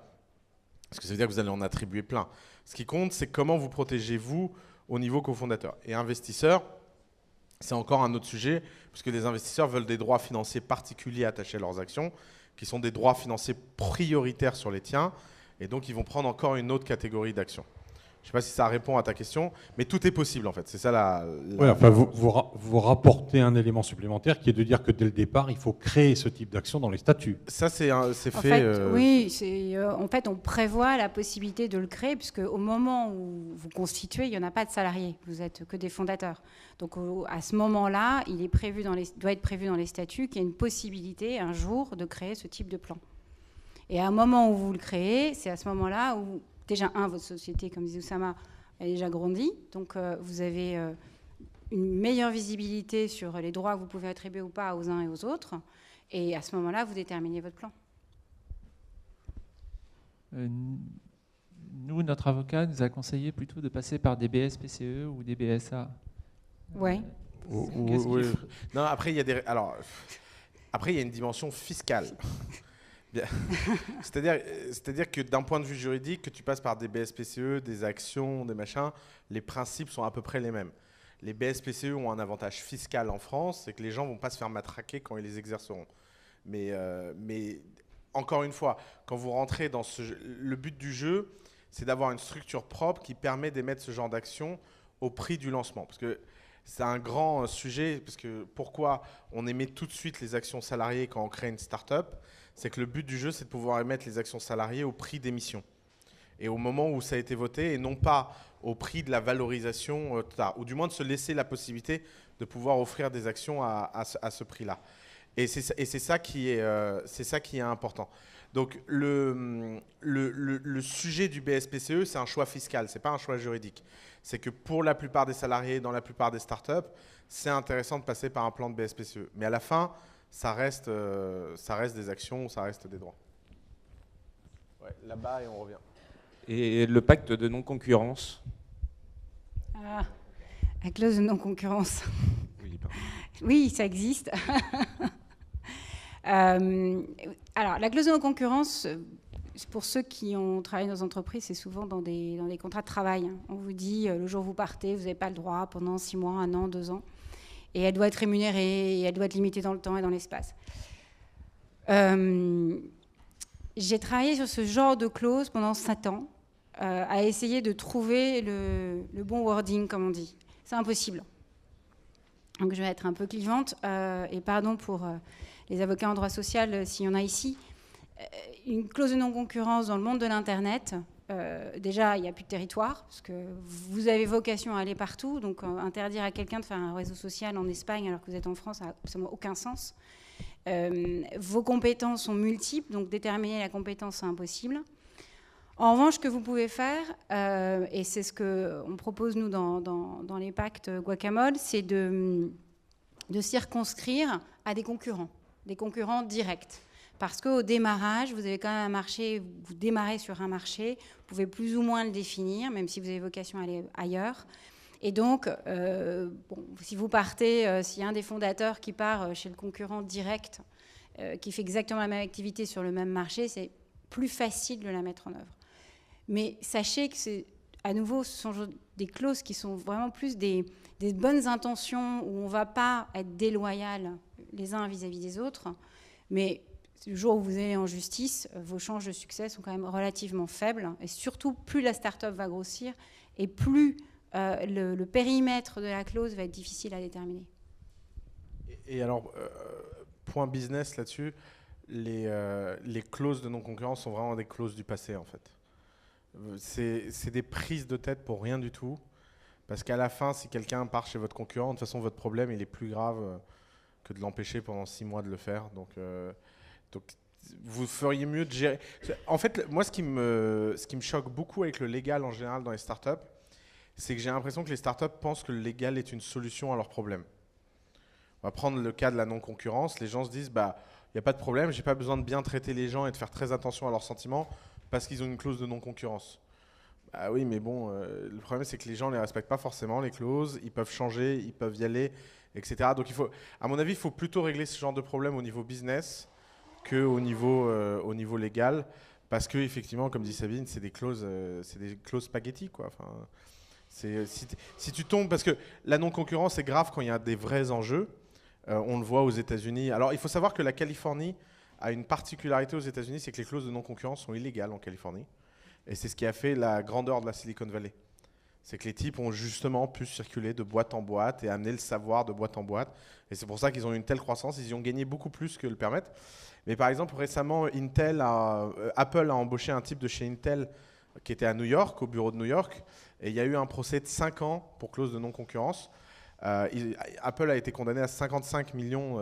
Parce que ça veut dire que vous allez en attribuer plein. Ce qui compte, c'est comment vous protégez-vous au niveau cofondateur. Et investisseurs, c'est encore un autre sujet, puisque les investisseurs veulent des droits financiers particuliers attachés à leurs actions, qui sont des droits financiers prioritaires sur les tiens. Et donc, ils vont prendre encore une autre catégorie d'actions. Je ne sais pas si ça répond à ta question, mais tout est possible en fait. C'est ça la... Oui, enfin, vous rapportez un élément supplémentaire qui est de dire que dès le départ, il faut créer ce type d'action dans les statuts. Ça, c'est fait... Oui, en fait, on prévoit la possibilité de le créer, puisque au moment où vous constituez, il n'y en a pas de salariés. Vous n'êtes que des fondateurs. Donc à ce moment-là, il est doit être prévu dans les statuts qu'il y a une possibilité un jour de créer ce type de plan. Et à un moment où vous le créez, c'est à ce moment-là où... Déjà, votre société, comme disait Oussama, elle est déjà grandi. Donc, vous avez une meilleure visibilité sur les droits que vous pouvez attribuer ou pas aux uns et aux autres. Et à ce moment-là, vous déterminez votre plan. Nous, notre avocat nous a conseillé plutôt de passer par des BSPCE ou des BSA. Oui. Oui. Non, après, il y a des... Alors, après, il y a une dimension fiscale. C'est-à-dire que d'un point de vue juridique, que tu passes par des BSPCE, des actions, des machins, les principes sont à peu près les mêmes. Les BSPCE ont un avantage fiscal en France, c'est que les gens ne vont pas se faire matraquer quand ils les exerceront. Mais encore une fois, quand vous rentrez dans le but du jeu, c'est d'avoir une structure propre qui permet d'émettre ce genre d'action au prix du lancement. Parce que c'est un grand sujet, parce que pourquoi on émet tout de suite les actions salariées quand on crée une start-up ? C'est que le but du jeu, c'est de pouvoir émettre les actions salariées au prix d'émission. Et au moment où ça a été voté, et non pas au prix de la valorisation, ou du moins de se laisser la possibilité de pouvoir offrir des actions à ce prix-là. Et c'est ça qui est important. Donc le sujet du BSPCE, c'est un choix fiscal, c'est pas un choix juridique. C'est que pour la plupart des salariés, dans la plupart des startups, c'est intéressant de passer par un plan de BSPCE. Mais à la fin, ça reste des actions, ça reste des droits. Ouais, là-bas et on revient. Et le pacte de non-concurrence? Ah, la clause de non-concurrence. Oui, pardon. Oui, ça existe. Alors, la clause de non-concurrence, pour ceux qui ont travaillé dans des entreprises, c'est souvent dans des contrats de travail. On vous dit, le jour où vous partez, vous n'avez pas le droit pendant 6 mois, 1 an, 2 ans. Et elle doit être rémunérée, et elle doit être limitée dans le temps et dans l'espace. J'ai travaillé sur ce genre de clause pendant 7 ans, à essayer de trouver le bon wording, comme on dit. C'est impossible. Donc je vais être un peu clivante, et pardon pour les avocats en droit social, s'il y en a ici. Une clause de non-concurrence dans le monde de l'Internet, déjà, il n'y a plus de territoire, parce que vous avez vocation à aller partout, donc interdire à quelqu'un de faire un réseau social en Espagne alors que vous êtes en France, ça n'a absolument aucun sens. Vos compétences sont multiples, donc déterminer la compétence, c'est impossible. En revanche, ce que vous pouvez faire, et c'est ce qu'on propose nous dans les pactes Guacamole, c'est de circonscrire à des concurrents directs. Parce qu'au démarrage, vous avez quand même un marché, vous démarrez sur un marché, vous pouvez plus ou moins le définir, même si vous avez vocation à aller ailleurs. Et donc, si vous partez, s'il y a un des fondateurs qui part chez le concurrent direct, qui fait exactement la même activité sur le même marché, c'est plus facile de la mettre en œuvre. Mais sachez que à nouveau, ce sont des clauses qui sont vraiment plus des bonnes intentions où on ne va pas être déloyal les uns vis-à-vis des autres, mais le jour où vous allez en justice, vos chances de succès sont quand même relativement faibles. Et surtout, plus la start-up va grossir et plus le périmètre de la clause va être difficile à déterminer. Et alors, point business là-dessus, les clauses de non-concurrence sont vraiment des clauses du passé, en fait. C'est des prises de tête pour rien du tout. Parce qu'à la fin, si quelqu'un part chez votre concurrent, de toute façon, votre problème, il est plus grave que de l'empêcher pendant 6 mois de le faire. Donc, vous feriez mieux de gérer. En fait, moi, ce qui me choque beaucoup avec le légal en général dans les startups, c'est que j'ai l'impression que les startups pensent que le légal est une solution à leurs problèmes. On va prendre le cas de la non-concurrence. Les gens se disent, il n'y a pas de problème, j'ai pas besoin de bien traiter les gens et de faire très attention à leurs sentiments parce qu'ils ont une clause de non-concurrence. Ah oui, mais bon, le problème, c'est que les gens ne les respectent pas forcément, les clauses. Ils peuvent changer, ils peuvent y aller, etc. Donc, à mon avis, il faut plutôt régler ce genre de problème au niveau business qu'au niveau légal. Parce que, effectivement, comme dit Sabine, c'est des clauses spaghetti, quoi. Enfin, si tu tombes... Parce que la non-concurrence, c'est grave quand il y a des vrais enjeux. On le voit aux États-Unis. Alors, il faut savoir que la Californie a une particularité aux États-Unis, c'est que les clauses de non-concurrence sont illégales en Californie. Et c'est ce qui a fait la grandeur de la Silicon Valley. C'est que les types ont justement pu circuler de boîte en boîte et amener le savoir de boîte en boîte. Et c'est pour ça qu'ils ont eu une telle croissance. Ils y ont gagné beaucoup plus que le permettent. Mais par exemple, récemment, Apple a embauché un type de chez Intel qui était à New York, au bureau de New York. Et il y a eu un procès de 5 ans pour clause de non-concurrence. Apple a été condamné à 55 millions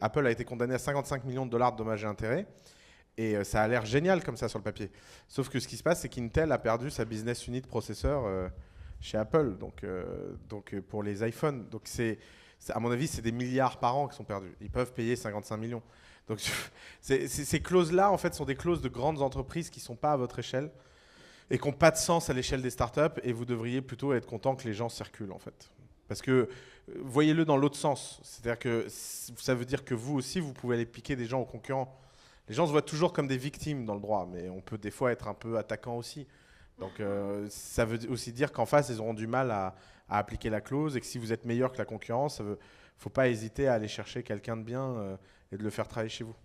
Apple a été condamné à 55 millions de dollars de dommages et intérêts. Et ça a l'air génial comme ça sur le papier. Sauf que ce qui se passe, c'est qu'Intel a perdu sa business unit processeur chez Apple, donc pour les iPhones. Donc à mon avis, c'est des milliards par an qui sont perdus. Ils peuvent payer 55 millions. Donc ces clauses-là, en fait, sont des clauses de grandes entreprises qui ne sont pas à votre échelle et qui n'ont pas de sens à l'échelle des startups. Et vous devriez plutôt être content que les gens circulent, en fait. Parce que voyez-le dans l'autre sens. C'est-à-dire que ça veut dire que vous aussi, vous pouvez aller piquer des gens aux concurrents. Les gens se voient toujours comme des victimes dans le droit, mais on peut des fois être un peu attaquant aussi. Donc ça veut aussi dire qu'en face, ils auront du mal à appliquer la clause et que si vous êtes meilleur que la concurrence, il ne faut pas hésiter à aller chercher quelqu'un de bien et de le faire travailler chez vous.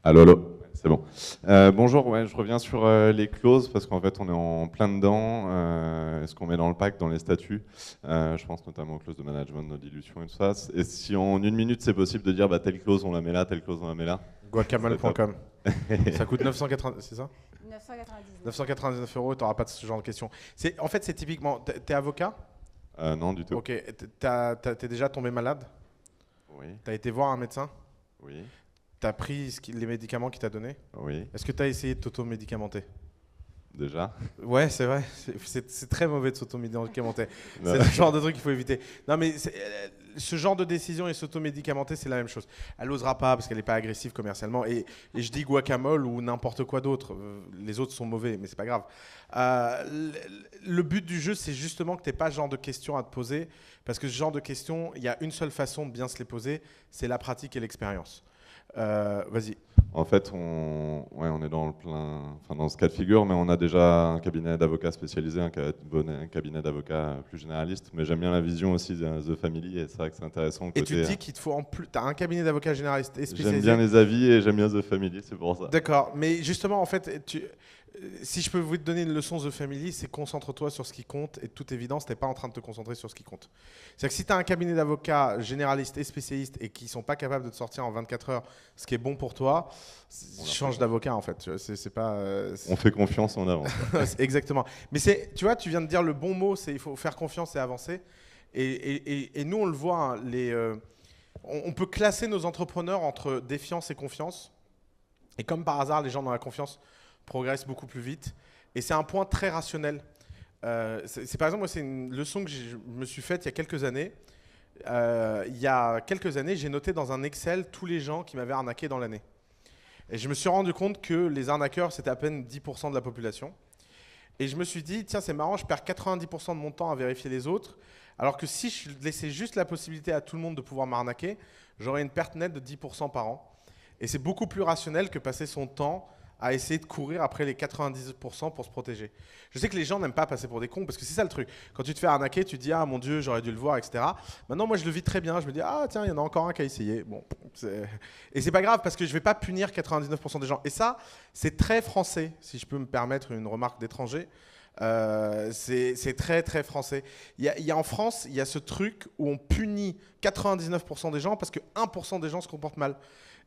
Allô. C'est bon. Bonjour, je reviens sur les clauses parce qu'en fait on est en plein dedans. Ce qu'on met dans le pacte, dans les statuts, je pense notamment aux clauses de management, de dilution et tout ça. Et si en 1 minute c'est possible de dire telle clause on la met là, telle clause on la met là. Guacamole.com. Ça coûte 980, c'est ça? 999 €, tu n'auras pas de ce genre de questions. En fait, c'est typiquement... T'es avocat? Non, du tout. Ok. T'es déjà tombé malade? Oui. T'as été voir un médecin? Oui. T'as pris les médicaments qu'il t'a donnés? Oui. Est-ce que t'as essayé de t'auto-médicamenter? Déjà? Ouais, c'est vrai. C'est très mauvais de s'auto-médicamenter. C'est le genre de truc qu'il faut éviter. Non, mais ce genre de décision et s'auto-médicamenter, c'est la même chose. Elle n'osera pas parce qu'elle n'est pas agressive commercialement. Et je dis guacamole ou n'importe quoi d'autre. Les autres sont mauvais, mais c'est pas grave. Le but du jeu, c'est justement que tu n'aies pas ce genre de questions à te poser. Parce que ce genre de questions, il y a une seule façon de bien se les poser, c'est la pratique et l'expérience. Vas-y. En fait, on est dans ce cas de figure, mais on a déjà un cabinet d'avocats spécialisé, un cabinet d'avocats plus généraliste. Mais j'aime bien la vision aussi de The Family, et c'est vrai que c'est intéressant. Et tu te dis qu'il te faut en plus... Tu as un cabinet d'avocats généraliste et spécialisé. J'aime bien les avis et j'aime bien The Family, c'est pour ça. D'accord, mais justement, en fait, si je peux vous donner une leçon The Family, c'est concentre-toi sur ce qui compte, et de toute évidence, tu n'es pas en train de te concentrer sur ce qui compte. C'est-à-dire que si tu as un cabinet d'avocats généralistes et spécialistes et qui ne sont pas capables de te sortir en 24 heures ce qui est bon pour toi, change d'avocat en fait. C'est pas, on fait confiance, on avance. Exactement. Mais tu vois, tu viens de dire le bon mot, c'est il faut faire confiance et avancer. Et nous, on le voit, hein, on peut classer nos entrepreneurs entre défiance et confiance. Et comme par hasard, les gens dans la confiance progressent beaucoup plus vite. Et c'est un point très rationnel. C'est par exemple, moi, c'est une leçon que je me suis faite il y a quelques années. Il y a quelques années, j'ai noté dans un Excel tous les gens qui m'avaient arnaqué dans l'année. Et je me suis rendu compte que les arnaqueurs, c'était à peine 10% de la population. Et je me suis dit, tiens, c'est marrant, je perds 90% de mon temps à vérifier les autres, alors que si je laissais juste la possibilité à tout le monde de pouvoir m'arnaquer, j'aurais une perte nette de 10% par an. Et c'est beaucoup plus rationnel que passer son temps à essayer de courir après les 90% pour se protéger. Je sais que les gens n'aiment pas passer pour des cons, parce que c'est ça le truc. Quand tu te fais arnaquer, tu te dis « Ah mon Dieu, j'aurais dû le voir, etc. » Maintenant, moi, je le vis très bien. Je me dis « Ah tiens, il y en a encore un qui a essayé. » Bon, et c'est pas grave, parce que je vais pas punir 99% des gens. Et ça, c'est très français, si je peux me permettre une remarque d'étranger. C'est très très français. En France, il y a ce truc où on punit 99% des gens parce que 1% des gens se comportent mal.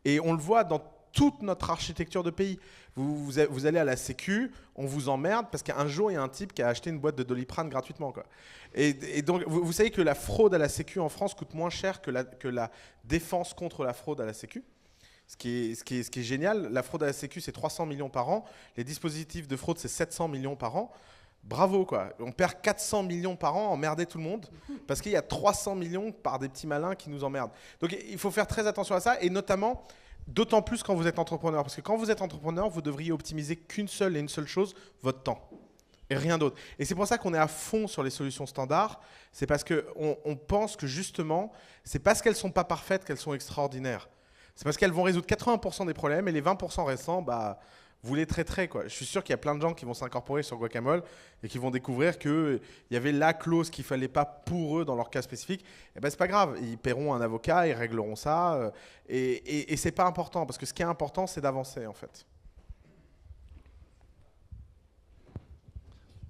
Et on le voit dans toute notre architecture de pays. Vous allez à la Sécu, on vous emmerde parce qu'un jour, il y a un type qui a acheté une boîte de Doliprane gratuitement, quoi. Et donc, vous savez que la fraude à la Sécu en France coûte moins cher que la défense contre la fraude à la Sécu. Ce qui est génial, la fraude à la Sécu, c'est 300 millions par an. Les dispositifs de fraude, c'est 700 millions par an. Bravo, quoi. On perd 400 millions par an à emmerder tout le monde parce qu'il y a 300 millions par des petits malins qui nous emmerdent. Donc, il faut faire très attention à ça, et notamment... D'autant plus quand vous êtes entrepreneur, parce que quand vous êtes entrepreneur, vous devriez optimiser qu'une seule et une seule chose, votre temps, et rien d'autre. Et c'est pour ça qu'on est à fond sur les solutions standards, c'est parce qu'on pense que justement, c'est parce qu'elles ne sont pas parfaites qu'elles sont extraordinaires. C'est parce qu'elles vont résoudre 80% des problèmes, et les 20% restants, vous les traiterez, quoi. Je suis sûr qu'il y a plein de gens qui vont s'incorporer sur Guacamole et qui vont découvrir qu'il y avait la clause qu'il ne fallait pas pour eux dans leur cas spécifique. Et c'est pas grave, ils paieront un avocat, ils régleront ça. Et c'est pas important, parce que ce qui est important, c'est d'avancer, en fait.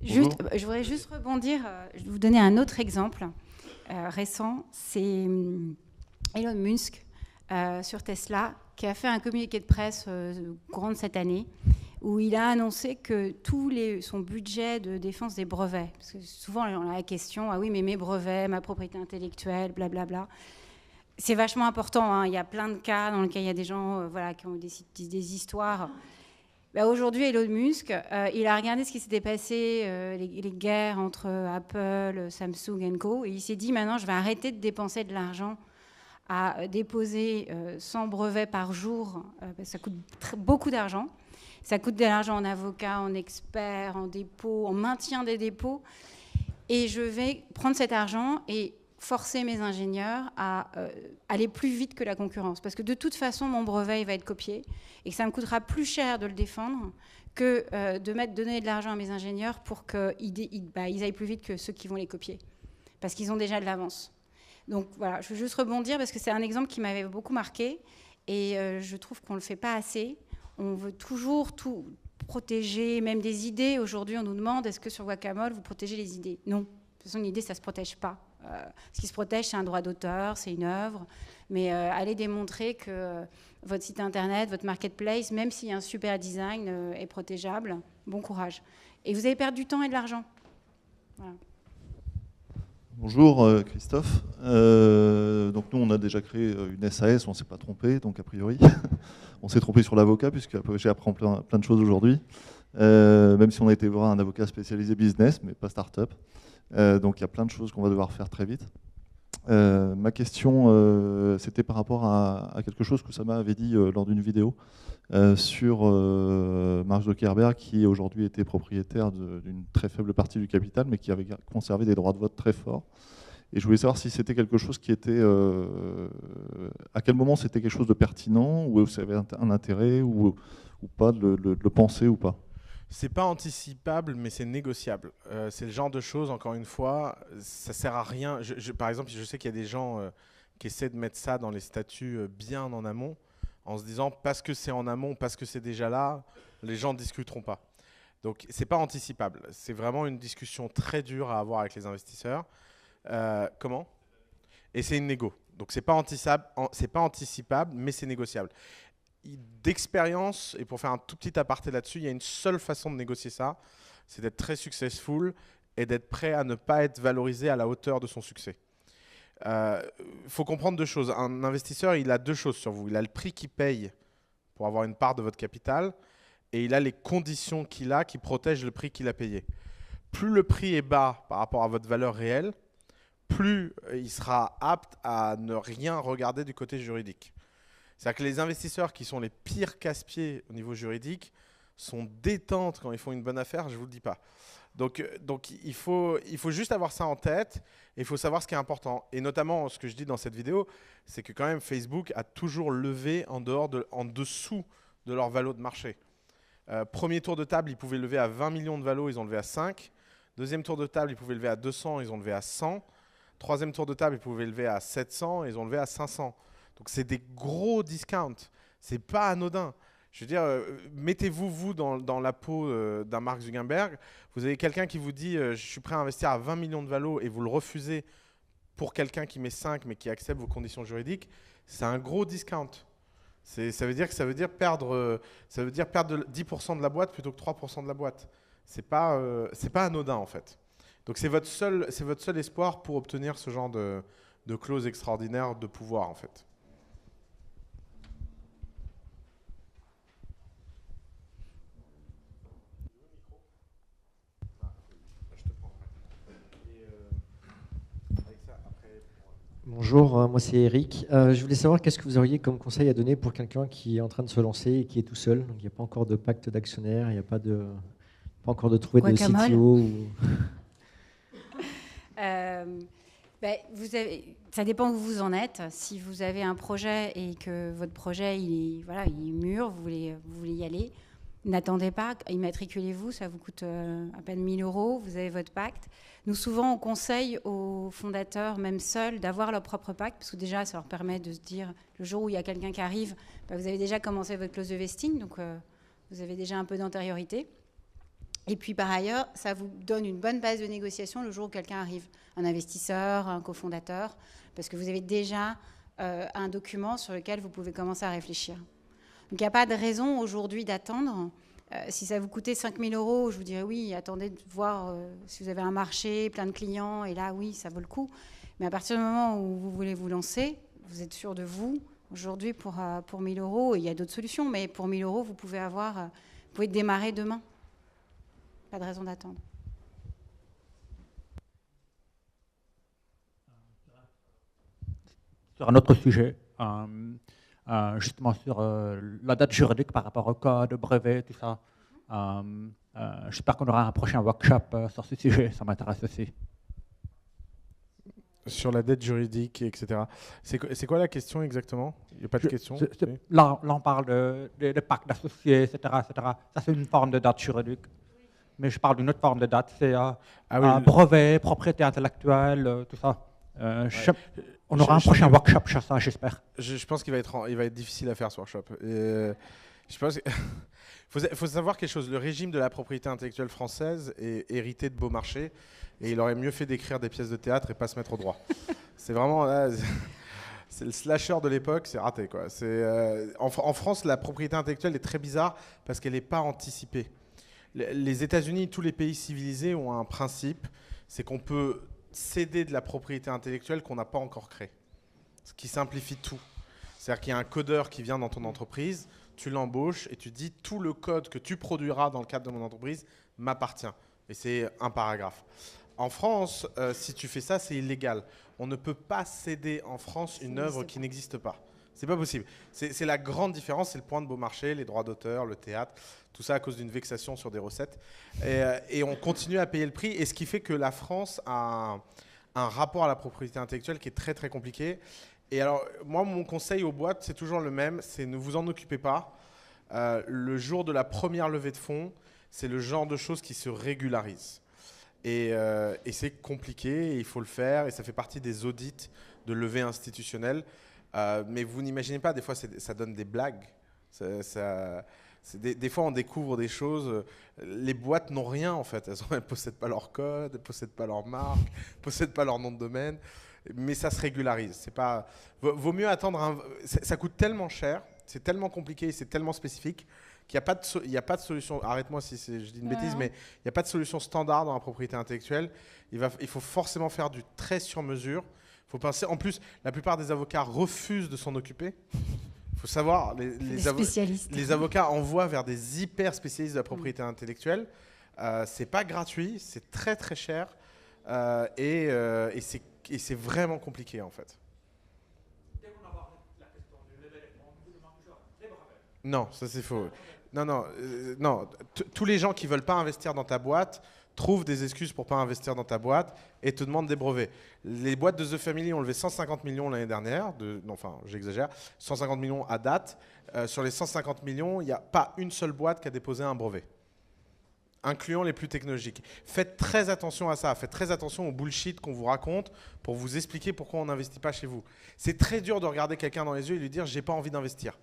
Je voudrais juste rebondir, je vais vous donner un autre exemple récent. C'est Elon Musk sur Tesla, qui a fait un communiqué de presse courant de cette année, où il a annoncé que son budget de défense des brevets, parce que souvent on a la question, ah oui, mais mes brevets, ma propriété intellectuelle, blablabla, c'est vachement important, hein. Il y a plein de cas dans lesquels il y a des gens qui ont des histoires. Aujourd'hui, Elon Musk, il a regardé ce qui s'était passé, les guerres entre Apple, Samsung & Co. Et il s'est dit, maintenant, je vais arrêter de dépenser de l'argent à déposer 100 brevets par jour. Ça coûte beaucoup d'argent. Ça coûte de l'argent en avocat, en expert, en dépôt, en maintien des dépôts. Et je vais prendre cet argent et forcer mes ingénieurs à aller plus vite que la concurrence. Parce que de toute façon, mon brevet il va être copié et que ça me coûtera plus cher de le défendre que de donner de l'argent à mes ingénieurs pour qu'ils aillent plus vite que ceux qui vont les copier. Parce qu'ils ont déjà de l'avance. Donc voilà, je veux juste rebondir parce que c'est un exemple qui m'avait beaucoup marqué et je trouve qu'on ne le fait pas assez. On veut toujours tout protéger, même des idées. Aujourd'hui, on nous demande, est-ce que sur Guacamole, vous protégez les idées? Non. De toute façon, une idée, ça ne se protège pas. Ce qui se protège, c'est un droit d'auteur, c'est une œuvre. Mais allez démontrer que votre site internet, votre marketplace, même s'il y a un super design, est protégeable. Bon courage. Et vous allez perdre du temps et de l'argent. Voilà. Bonjour Christophe. Donc nous on a déjà créé une SAS, on ne s'est pas trompé, donc a priori. On s'est trompé sur l'avocat puisque j'ai appris plein de choses aujourd'hui. Même si on a été voir un avocat spécialisé business, mais pas start-up. Donc il y a plein de choses qu'on va devoir faire très vite. Ma question, c'était par rapport à quelque chose que Sama avait dit lors d'une vidéo sur Mark Zuckerberg, qui aujourd'hui était propriétaire d'une très faible partie du capital, mais qui avait conservé des droits de vote très forts. Et je voulais savoir si c'était quelque chose qui était... à quel moment c'était quelque chose de pertinent, ou vous avez un intérêt, ou pas, de le penser ou pas. C'est pas anticipable, mais c'est négociable. C'est le genre de choses, encore une fois, ça sert à rien. Par exemple, je sais qu'il y a des gens qui essaient de mettre ça dans les statuts bien en amont, en se disant parce que c'est en amont, parce que c'est déjà là, les gens ne discuteront pas. Donc c'est pas anticipable. C'est vraiment une discussion très dure à avoir avec les investisseurs. Comment ? Et c'est une négo. Donc c'est pas anticipable, mais c'est négociable. D'expérience, et pour faire un tout petit aparté là-dessus, il y a une seule façon de négocier ça, c'est d'être très successful et d'être prêt à ne pas être valorisé à la hauteur de son succès. Faut comprendre deux choses. Un investisseur, il a deux choses sur vous. Il a le prix qu'il paye pour avoir une part de votre capital, et il a les conditions qu'il a qui protègent le prix qu'il a payé. Plus le prix est bas par rapport à votre valeur réelle, plus il sera apte à ne rien regarder du côté juridique. C'est-à-dire que les investisseurs qui sont les pires casse-pieds au niveau juridique sont détentes quand ils font une bonne affaire, je ne vous le dis pas. Donc il faut juste avoir ça en tête, et il faut savoir ce qui est important. Et notamment, ce que je dis dans cette vidéo, c'est que quand même Facebook a toujours levé en dessous de leur valo de marché. Premier tour de table, ils pouvaient lever à 20 millions de valos, ils ont levé à 5. Deuxième tour de table, ils pouvaient lever à 200, ils ont levé à 100. Troisième tour de table, ils pouvaient lever à 700, ils ont levé à 500. Donc c'est des gros discounts, c'est pas anodin. Je veux dire, mettez-vous dans la peau d'un Mark Zuckerberg. Vous avez quelqu'un qui vous dit je suis prêt à investir à 20 millions de valos, et vous le refusez pour quelqu'un qui met 5 mais qui accepte vos conditions juridiques. C'est un gros discount. Ça veut dire perdre 10% de la boîte plutôt que 3% de la boîte. C'est pas anodin en fait. Donc c'est votre seul espoir pour obtenir ce genre de clause extraordinaire de pouvoir en fait. Bonjour, moi c'est Eric. Je voulais savoir qu'est-ce que vous auriez comme conseil à donner pour quelqu'un qui est en train de se lancer et qui est tout seul. Donc il n'y a pas encore de pacte d'actionnaires, il n'y a pas encore de trouver de CTO. Ça dépend où vous en êtes. Si vous avez un projet et que votre projet il est mûr, vous voulez y aller, n'attendez pas, immatriculez-vous, ça vous coûte à peine 1 000 €, vous avez votre pacte. Nous, souvent, on conseille aux fondateurs, même seuls, d'avoir leur propre pacte, parce que déjà, ça leur permet de se dire, le jour où il y a quelqu'un qui arrive, vous avez déjà commencé votre clause de vesting, donc vous avez déjà un peu d'antériorité. Et puis, par ailleurs, ça vous donne une bonne base de négociation le jour où quelqu'un arrive, un investisseur, un cofondateur, parce que vous avez déjà un document sur lequel vous pouvez commencer à réfléchir. Donc, il n'y a pas de raison aujourd'hui d'attendre. Si ça vous coûtait 5 000 €, je vous dirais oui, attendez de voir si vous avez un marché, plein de clients, et là, oui, ça vaut le coup. Mais à partir du moment où vous voulez vous lancer, vous êtes sûr de vous. Aujourd'hui, pour 1 000 €, il y a d'autres solutions, mais pour 1 000 €, vous pouvez démarrer demain. Pas de raison d'attendre. Sur un autre sujet, justement sur la date juridique par rapport au code, brevet, tout ça. J'espère qu'on aura un prochain workshop sur ce sujet, ça m'intéresse aussi. Sur la dette juridique, etc. C'est quoi la question exactement? Il n'y a pas de question. Là, on parle de pacte d'associés, etc., etc. Ça, c'est une forme de date juridique. Mais je parle d'une autre forme de date, c'est brevet, propriété intellectuelle, tout ça. On aura un prochain workshop sur ça, j'espère. Je pense qu'il va être difficile à faire ce workshop. Je pense faut savoir quelque chose. Le régime de la propriété intellectuelle française est hérité de Beaumarchais, et il aurait mieux fait d'écrire des pièces de théâtre et pas se mettre au droit. C'est vraiment là, c'est le slasher de l'époque, c'est raté quoi. En France, la propriété intellectuelle est très bizarre parce qu'elle n'est pas anticipée. Les États-Unis, tous les pays civilisés ont un principe, c'est qu'on peut céder de la propriété intellectuelle qu'on n'a pas encore créée, ce qui simplifie tout. C'est-à-dire qu'il y a un codeur qui vient dans ton entreprise, tu l'embauches et tu dis tout le code que tu produiras dans le cadre de mon entreprise m'appartient. Et c'est un paragraphe. En France, si tu fais ça, c'est illégal. On ne peut pas céder en France une œuvre qui n'existe pas. C'est pas possible. C'est la grande différence, c'est le point de Beaumarchais, les droits d'auteur, le théâtre, tout ça à cause d'une vexation sur des recettes. Et on continue à payer le prix, et ce qui fait que la France a un rapport à la propriété intellectuelle qui est très très compliqué. Et alors, moi, mon conseil aux boîtes, c'est toujours le même, c'est ne vous en occupez pas. Le jour de la première levée de fonds, c'est le genre de choses qui se régularisent. Et c'est compliqué, et il faut le faire, et ça fait partie des audits de levée institutionnelle. Mais vous n'imaginez pas, des fois, ça donne des blagues. Des fois, on découvre des choses. Les boîtes n'ont rien, en fait. Elles ne possèdent pas leur code, elles ne possèdent pas leur marque, elles ne possèdent pas leur nom de domaine. Mais ça se régularise. C'est pas... Vaut mieux attendre. Ça coûte tellement cher, c'est tellement compliqué, c'est tellement spécifique qu'il n'y a pas de solution. Arrête-moi si je dis une bêtise, mais il n'y a pas de solution standard dans la propriété intellectuelle. Il faut forcément faire du très sur mesure. Faut penser. En plus, la plupart des avocats refusent de s'en occuper. Il faut savoir, les avocats envoient vers des hyper spécialistes de la propriété intellectuelle. C'est pas gratuit, c'est très très cher, et c'est vraiment compliqué en fait. Non, ça c'est faux. Non. Tous les gens qui veulent pas investir dans ta boîte trouvent des excuses pour pas investir dans ta boîte et te demandent des brevets. Les boîtes de The Family ont levé 150 millions l'année dernière, j'exagère, 150 millions à date. Sur les 150 millions, il n'y a pas une seule boîte qui a déposé un brevet, incluant les plus technologiques. Faites très attention à ça, faites très attention au bullshit qu'on vous raconte pour vous expliquer pourquoi on n'investit pas chez vous. C'est très dur de regarder quelqu'un dans les yeux et lui dire « j'ai pas envie d'investir ».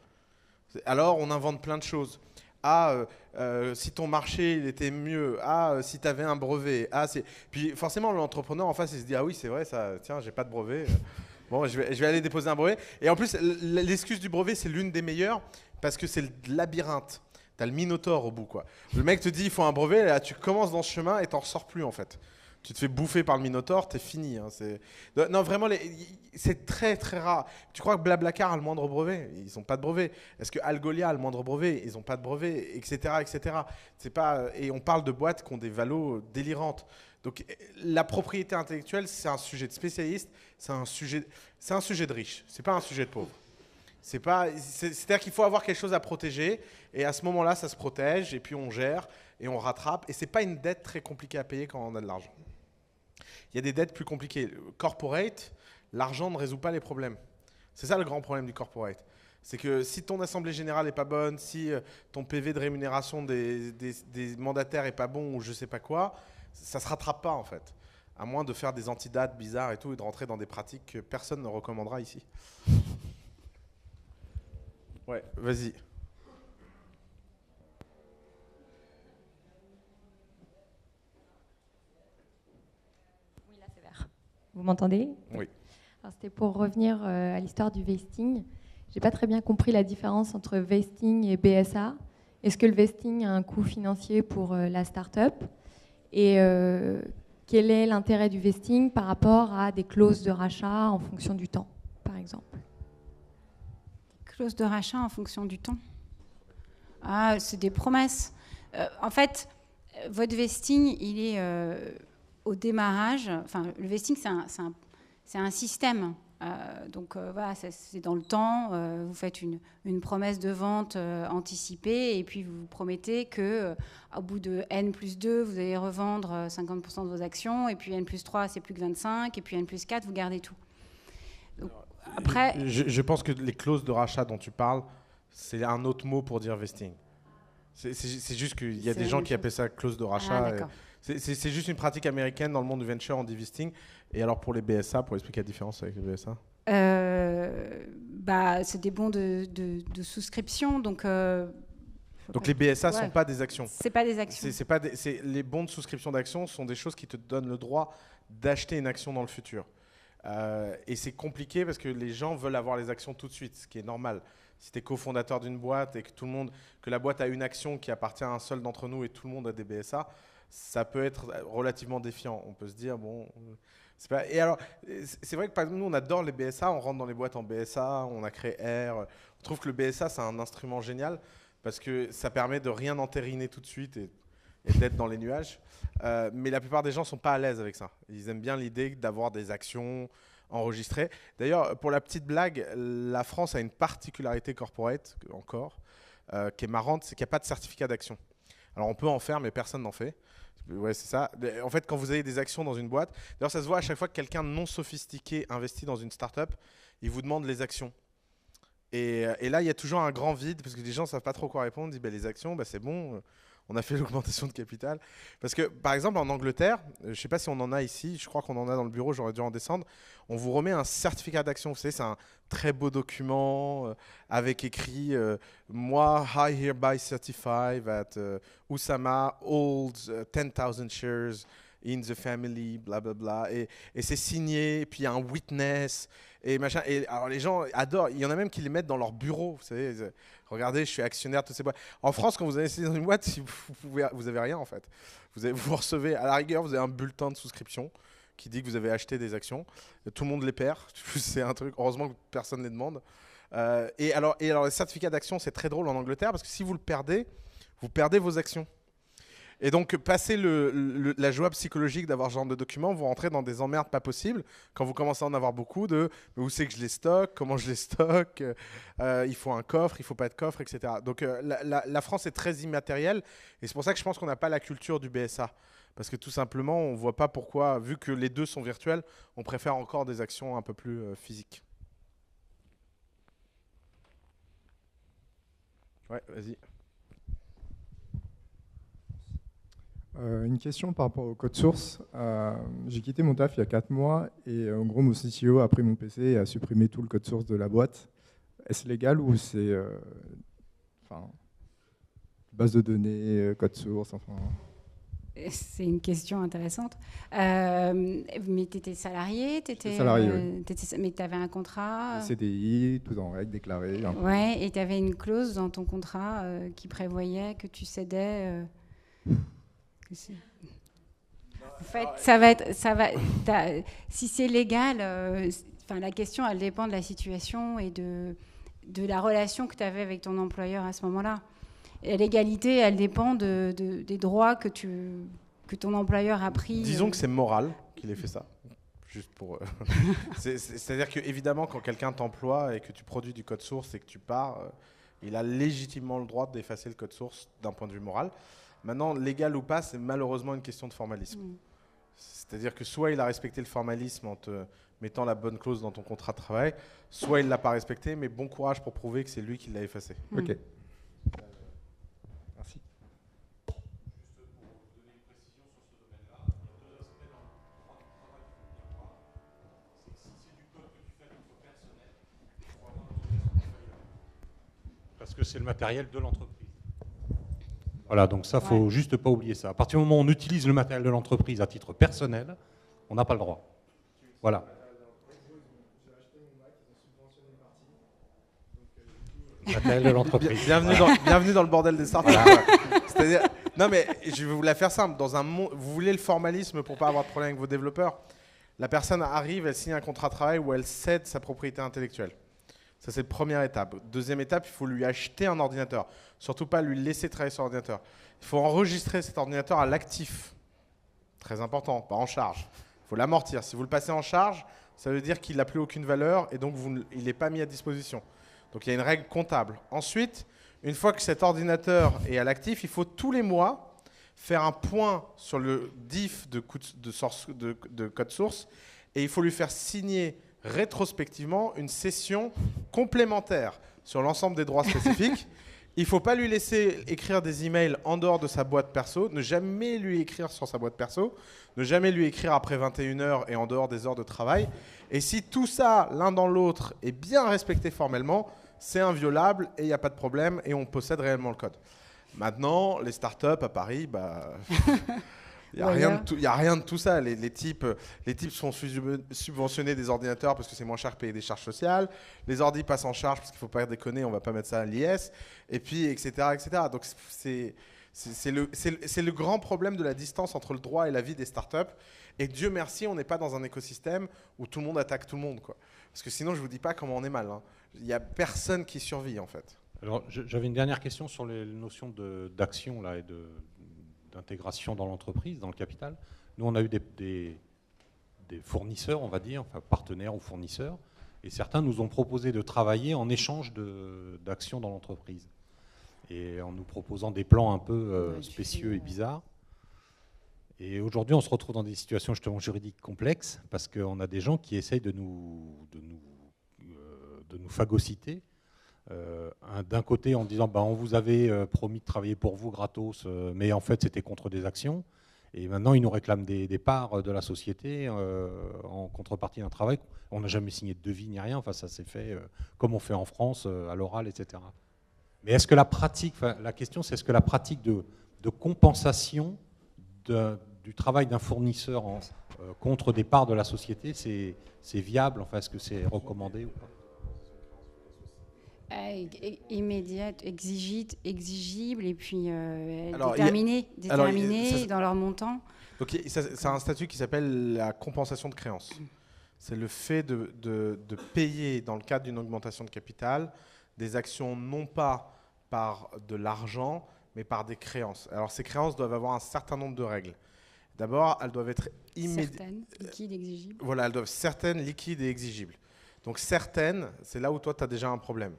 Alors on invente plein de choses. Si ton marché il était mieux, si tu avais un brevet, puis forcément l'entrepreneur en face il se dit ah oui c'est vrai ça, tiens j'ai pas de brevet, bon je vais aller déposer un brevet. Et en plus l'excuse du brevet c'est l'une des meilleures parce que c'est le labyrinthe, t'as le Minotaure au bout quoi. Le mec te dit il faut un brevet, là tu commences dans ce chemin et t'en ressors plus en fait. Tu te fais bouffer par le Minotaure, t'es fini. Hein, non, vraiment, c'est très très rare. Tu crois que Blablacar a le moindre brevet? Ils n'ont pas de brevet. Est-ce que Algolia a le moindre brevet? Ils n'ont pas de brevet, etc. etc. Et on parle de boîtes qui ont des valos délirantes. Donc la propriété intellectuelle, c'est un sujet de spécialiste, c'est un sujet de riche, c'est pas un sujet de pauvre. C'est-à-dire qu'il faut avoir quelque chose à protéger, et à ce moment-là, ça se protège, et puis on gère, et on rattrape. Et c'est pas une dette très compliquée à payer quand on a de l'argent. Il y a des dettes plus compliquées. Corporate, l'argent ne résout pas les problèmes. C'est ça le grand problème du corporate. C'est que si ton assemblée générale n'est pas bonne, si ton PV de rémunération des mandataires n'est pas bon ou je sais pas quoi, ça ne se rattrape pas en fait. À moins de faire des antidates bizarres et tout et de rentrer dans des pratiques que personne ne recommandera ici. Ouais, vas-y. Vous m'entendez? Oui. C'était pour revenir à l'histoire du vesting. J'ai pas très bien compris la différence entre vesting et BSA. Est-ce que le vesting a un coût financier pour la start-up? Et quel est l'intérêt du vesting par rapport à des clauses de rachat en fonction du temps, par exemple? Clauses de rachat en fonction du temps? C'est des promesses. En fait, votre vesting, il est... au démarrage, le vesting, c'est un système. Donc voilà, c'est dans le temps. Vous faites une promesse de vente anticipée et puis vous promettez qu'au bout de N+2, vous allez revendre 50% de vos actions, et puis N+3, c'est plus que 25, et puis N+4, vous gardez tout. Donc, après, je pense que les clauses de rachat dont tu parles, c'est un autre mot pour dire vesting. C'est juste qu'il y a des gens qui appellent ça clause de rachat. C'est juste une pratique américaine dans le monde du venture, on dit vesting. Et alors pour les BSA, pour expliquer la différence avec les BSA? C'est des bons de souscription. Donc Donc les BSA ne sont pas des actions. C'est pas des actions. Les bons de souscription d'actions sont des choses qui te donnent le droit d'acheter une action dans le futur. Et c'est compliqué parce que les gens veulent avoir les actions tout de suite, ce qui est normal. Si tu es cofondateur d'une boîte et que la boîte a une action qui appartient à un seul d'entre nous et tout le monde a des BSA, ça peut être relativement défiant. On peut se dire, bon... Et alors, c'est vrai que par exemple, nous, on adore les BSA, on rentre dans les boîtes en BSA, on a créé R. On trouve que le BSA, c'est un instrument génial parce que ça permet de rien entériner tout de suite et d'être dans les nuages. Mais la plupart des gens ne sont pas à l'aise avec ça. Ils aiment bien l'idée d'avoir des actions enregistrées. D'ailleurs, pour la petite blague, la France a une particularité corporate, encore, qui est marrante, c'est qu'il n'y a pas de certificat d'action. Alors, on peut en faire, mais personne n'en fait. Ouais, c'est ça. En fait, quand vous avez des actions dans une boîte, d'ailleurs, ça se voit à chaque fois que quelqu'un de non sophistiqué investit dans une start-up, il vous demande les actions. Et là, il y a toujours un grand vide parce que les gens ne savent pas trop quoi répondre. Ils disent les actions, c'est bon, on a fait l'augmentation de capital. Parce que, par exemple, en Angleterre, je ne sais pas si on en a ici, je crois qu'on en a dans le bureau, j'aurais dû en descendre, on vous remet un certificat d'action. Vous savez, c'est un très beau document avec écrit moi, I hereby certify that Oussama holds 10,000 shares in the family, blablabla. Bla, bla. Et c'est signé, et puis il y a un witness. Et machin. Et alors les gens adorent. Il y en a même qui les mettent dans leur bureau. Vous savez, regardez, je suis actionnaire de toutes ces boîtes. En France, quand vous investissez dans une boîte, vous avez rien en fait. Vous recevez, à la rigueur, vous avez un bulletin de souscription qui dit que vous avez acheté des actions. Tout le monde les perd. C'est un truc. Heureusement que personne ne les demande. Et alors, les certificats d'action, c'est très drôle en Angleterre parce que si vous le perdez, vous perdez vos actions. Et donc, passer la joie psychologique d'avoir ce genre de documents, vous rentrez dans des emmerdes pas possibles quand vous commencez à en avoir beaucoup de où c'est que je les stocke, comment je les stocke, il faut un coffre, il ne faut pas de coffre, etc. Donc, la France est très immatérielle et c'est pour ça que je pense qu'on n'a pas la culture du BSA. Parce que tout simplement, on ne voit pas pourquoi, vu que les deux sont virtuels, on préfère encore des actions un peu plus physiques. Ouais, vas-y. Une question par rapport au code source. J'ai quitté mon taf il y a 4 mois et en gros mon CTO a pris mon PC et a supprimé tout le code source de la boîte. Est-ce légal ou c'est base de données, code source, enfin... C'est une question intéressante. Mais tu étais salarié, salarié, oui. Mais tu avais un contrat CDI, tout en règle, déclaré. Ouais, et tu avais une clause dans ton contrat qui prévoyait que tu cédais... En fait, si c'est légal, la question, elle dépend de la situation et de la relation que tu avais avec ton employeur à ce moment-là. Et l'égalité, elle dépend des droits que ton employeur a pris. Disons que c'est moral qu'il ait fait ça. Juste pour. C'est-à-dire que évidemment, quand quelqu'un t'emploie et que tu produis du code source et que tu pars, il a légitimement le droit d'effacer le code source d'un point de vue moral. Maintenant, légal ou pas, c'est malheureusement une question de formalisme. C'est-à-dire que soit il a respecté le formalisme en te mettant la bonne clause dans ton contrat de travail, soit il ne l'a pas respecté, mais bon courage pour prouver que c'est lui qui l'a effacé. Ok. Merci. Parce que c'est le matériel de l'entreprise. Voilà, donc ça, il ne faut juste pas oublier ça. À partir du moment où on utilise le matériel de l'entreprise à titre personnel, on n'a pas le droit. Voilà. Matériel de l'entreprise. Bienvenue dans le bordel des startups. C'est-à-dire, non mais je vais vous la faire simple. Dans un monde, vous voulez le formalisme pour pas avoir de problème avec vos développeurs. La personne arrive, elle signe un contrat de travail où elle cède sa propriété intellectuelle. Ça, c'est la première étape. Deuxième étape, il faut lui acheter un ordinateur. Surtout pas lui laisser travailler sur l'ordinateur. Il faut enregistrer cet ordinateur à l'actif. Très important, pas en charge. Il faut l'amortir. Si vous le passez en charge, ça veut dire qu'il n'a plus aucune valeur et donc il n'est pas mis à disposition. Donc il y a une règle comptable. Ensuite, une fois que cet ordinateur est à l'actif, il faut tous les mois faire un point sur le diff de code source et il faut lui faire signer rétrospectivement une session complémentaire sur l'ensemble des droits spécifiques. Il ne faut pas lui laisser écrire des emails en dehors de sa boîte perso, ne jamais lui écrire sur sa boîte perso, ne jamais lui écrire après 21h et en dehors des heures de travail. Et si tout ça, l'un dans l'autre, est bien respecté formellement, c'est inviolable et il n'y a pas de problème et on possède réellement le code. Maintenant, les startups à Paris, bah, il n'y a rien de tout ça. Les types sont subventionnés des ordinateurs parce que c'est moins cher que payer des charges sociales. Les ordis passent en charge parce qu'il ne faut pas déconner, on ne va pas mettre ça à l'IS. Et puis, etc. etc. Donc, c'est le grand problème de la distance entre le droit et la vie des startups. Et Dieu merci, on n'est pas dans un écosystème où tout le monde attaque tout le monde, quoi. Parce que sinon, je ne vous dis pas comment on est mal. Hein. Il n'y a personne qui survit, en fait. Alors, j'avais une dernière question sur les notions d'action et d'intégration dans l'entreprise, dans le capital. Nous, on a eu des fournisseurs, on va dire, enfin partenaires ou fournisseurs, et certains nous ont proposé de travailler en échange d'actions dans l'entreprise. Et en nous proposant des plans un peu spécieux et bizarres. Et aujourd'hui, on se retrouve dans des situations justement juridiques complexes parce qu'on a des gens qui essayent de nous phagocyter. D'un côté, en disant on vous avait promis de travailler pour vous gratos, mais en fait, c'était contre des actions. Et maintenant, ils nous réclament des parts de la société en contrepartie d'un travail. On n'a jamais signé de devis ni rien. Enfin, ça s'est fait comme on fait en France, à l'oral, etc. Mais est-ce que la pratique, la question, c'est est-ce que la pratique de compensation du travail d'un fournisseur contre des parts de la société, c'est viable? Enfin, est-ce que c'est recommandé ou pas? Immédiate, exigible et puis Alors, déterminée dans leur montant. Donc c'est un statut qui s'appelle la compensation de créances. C'est le fait de payer dans le cadre d'une augmentation de capital des actions non pas par de l'argent mais par des créances. Alors ces créances doivent avoir un certain nombre de règles. D'abord, elles doivent être certaines, liquides, exigibles. Voilà, elles doivent être certaines, liquides et exigibles. Donc certaines, c'est là où toi tu as déjà un problème.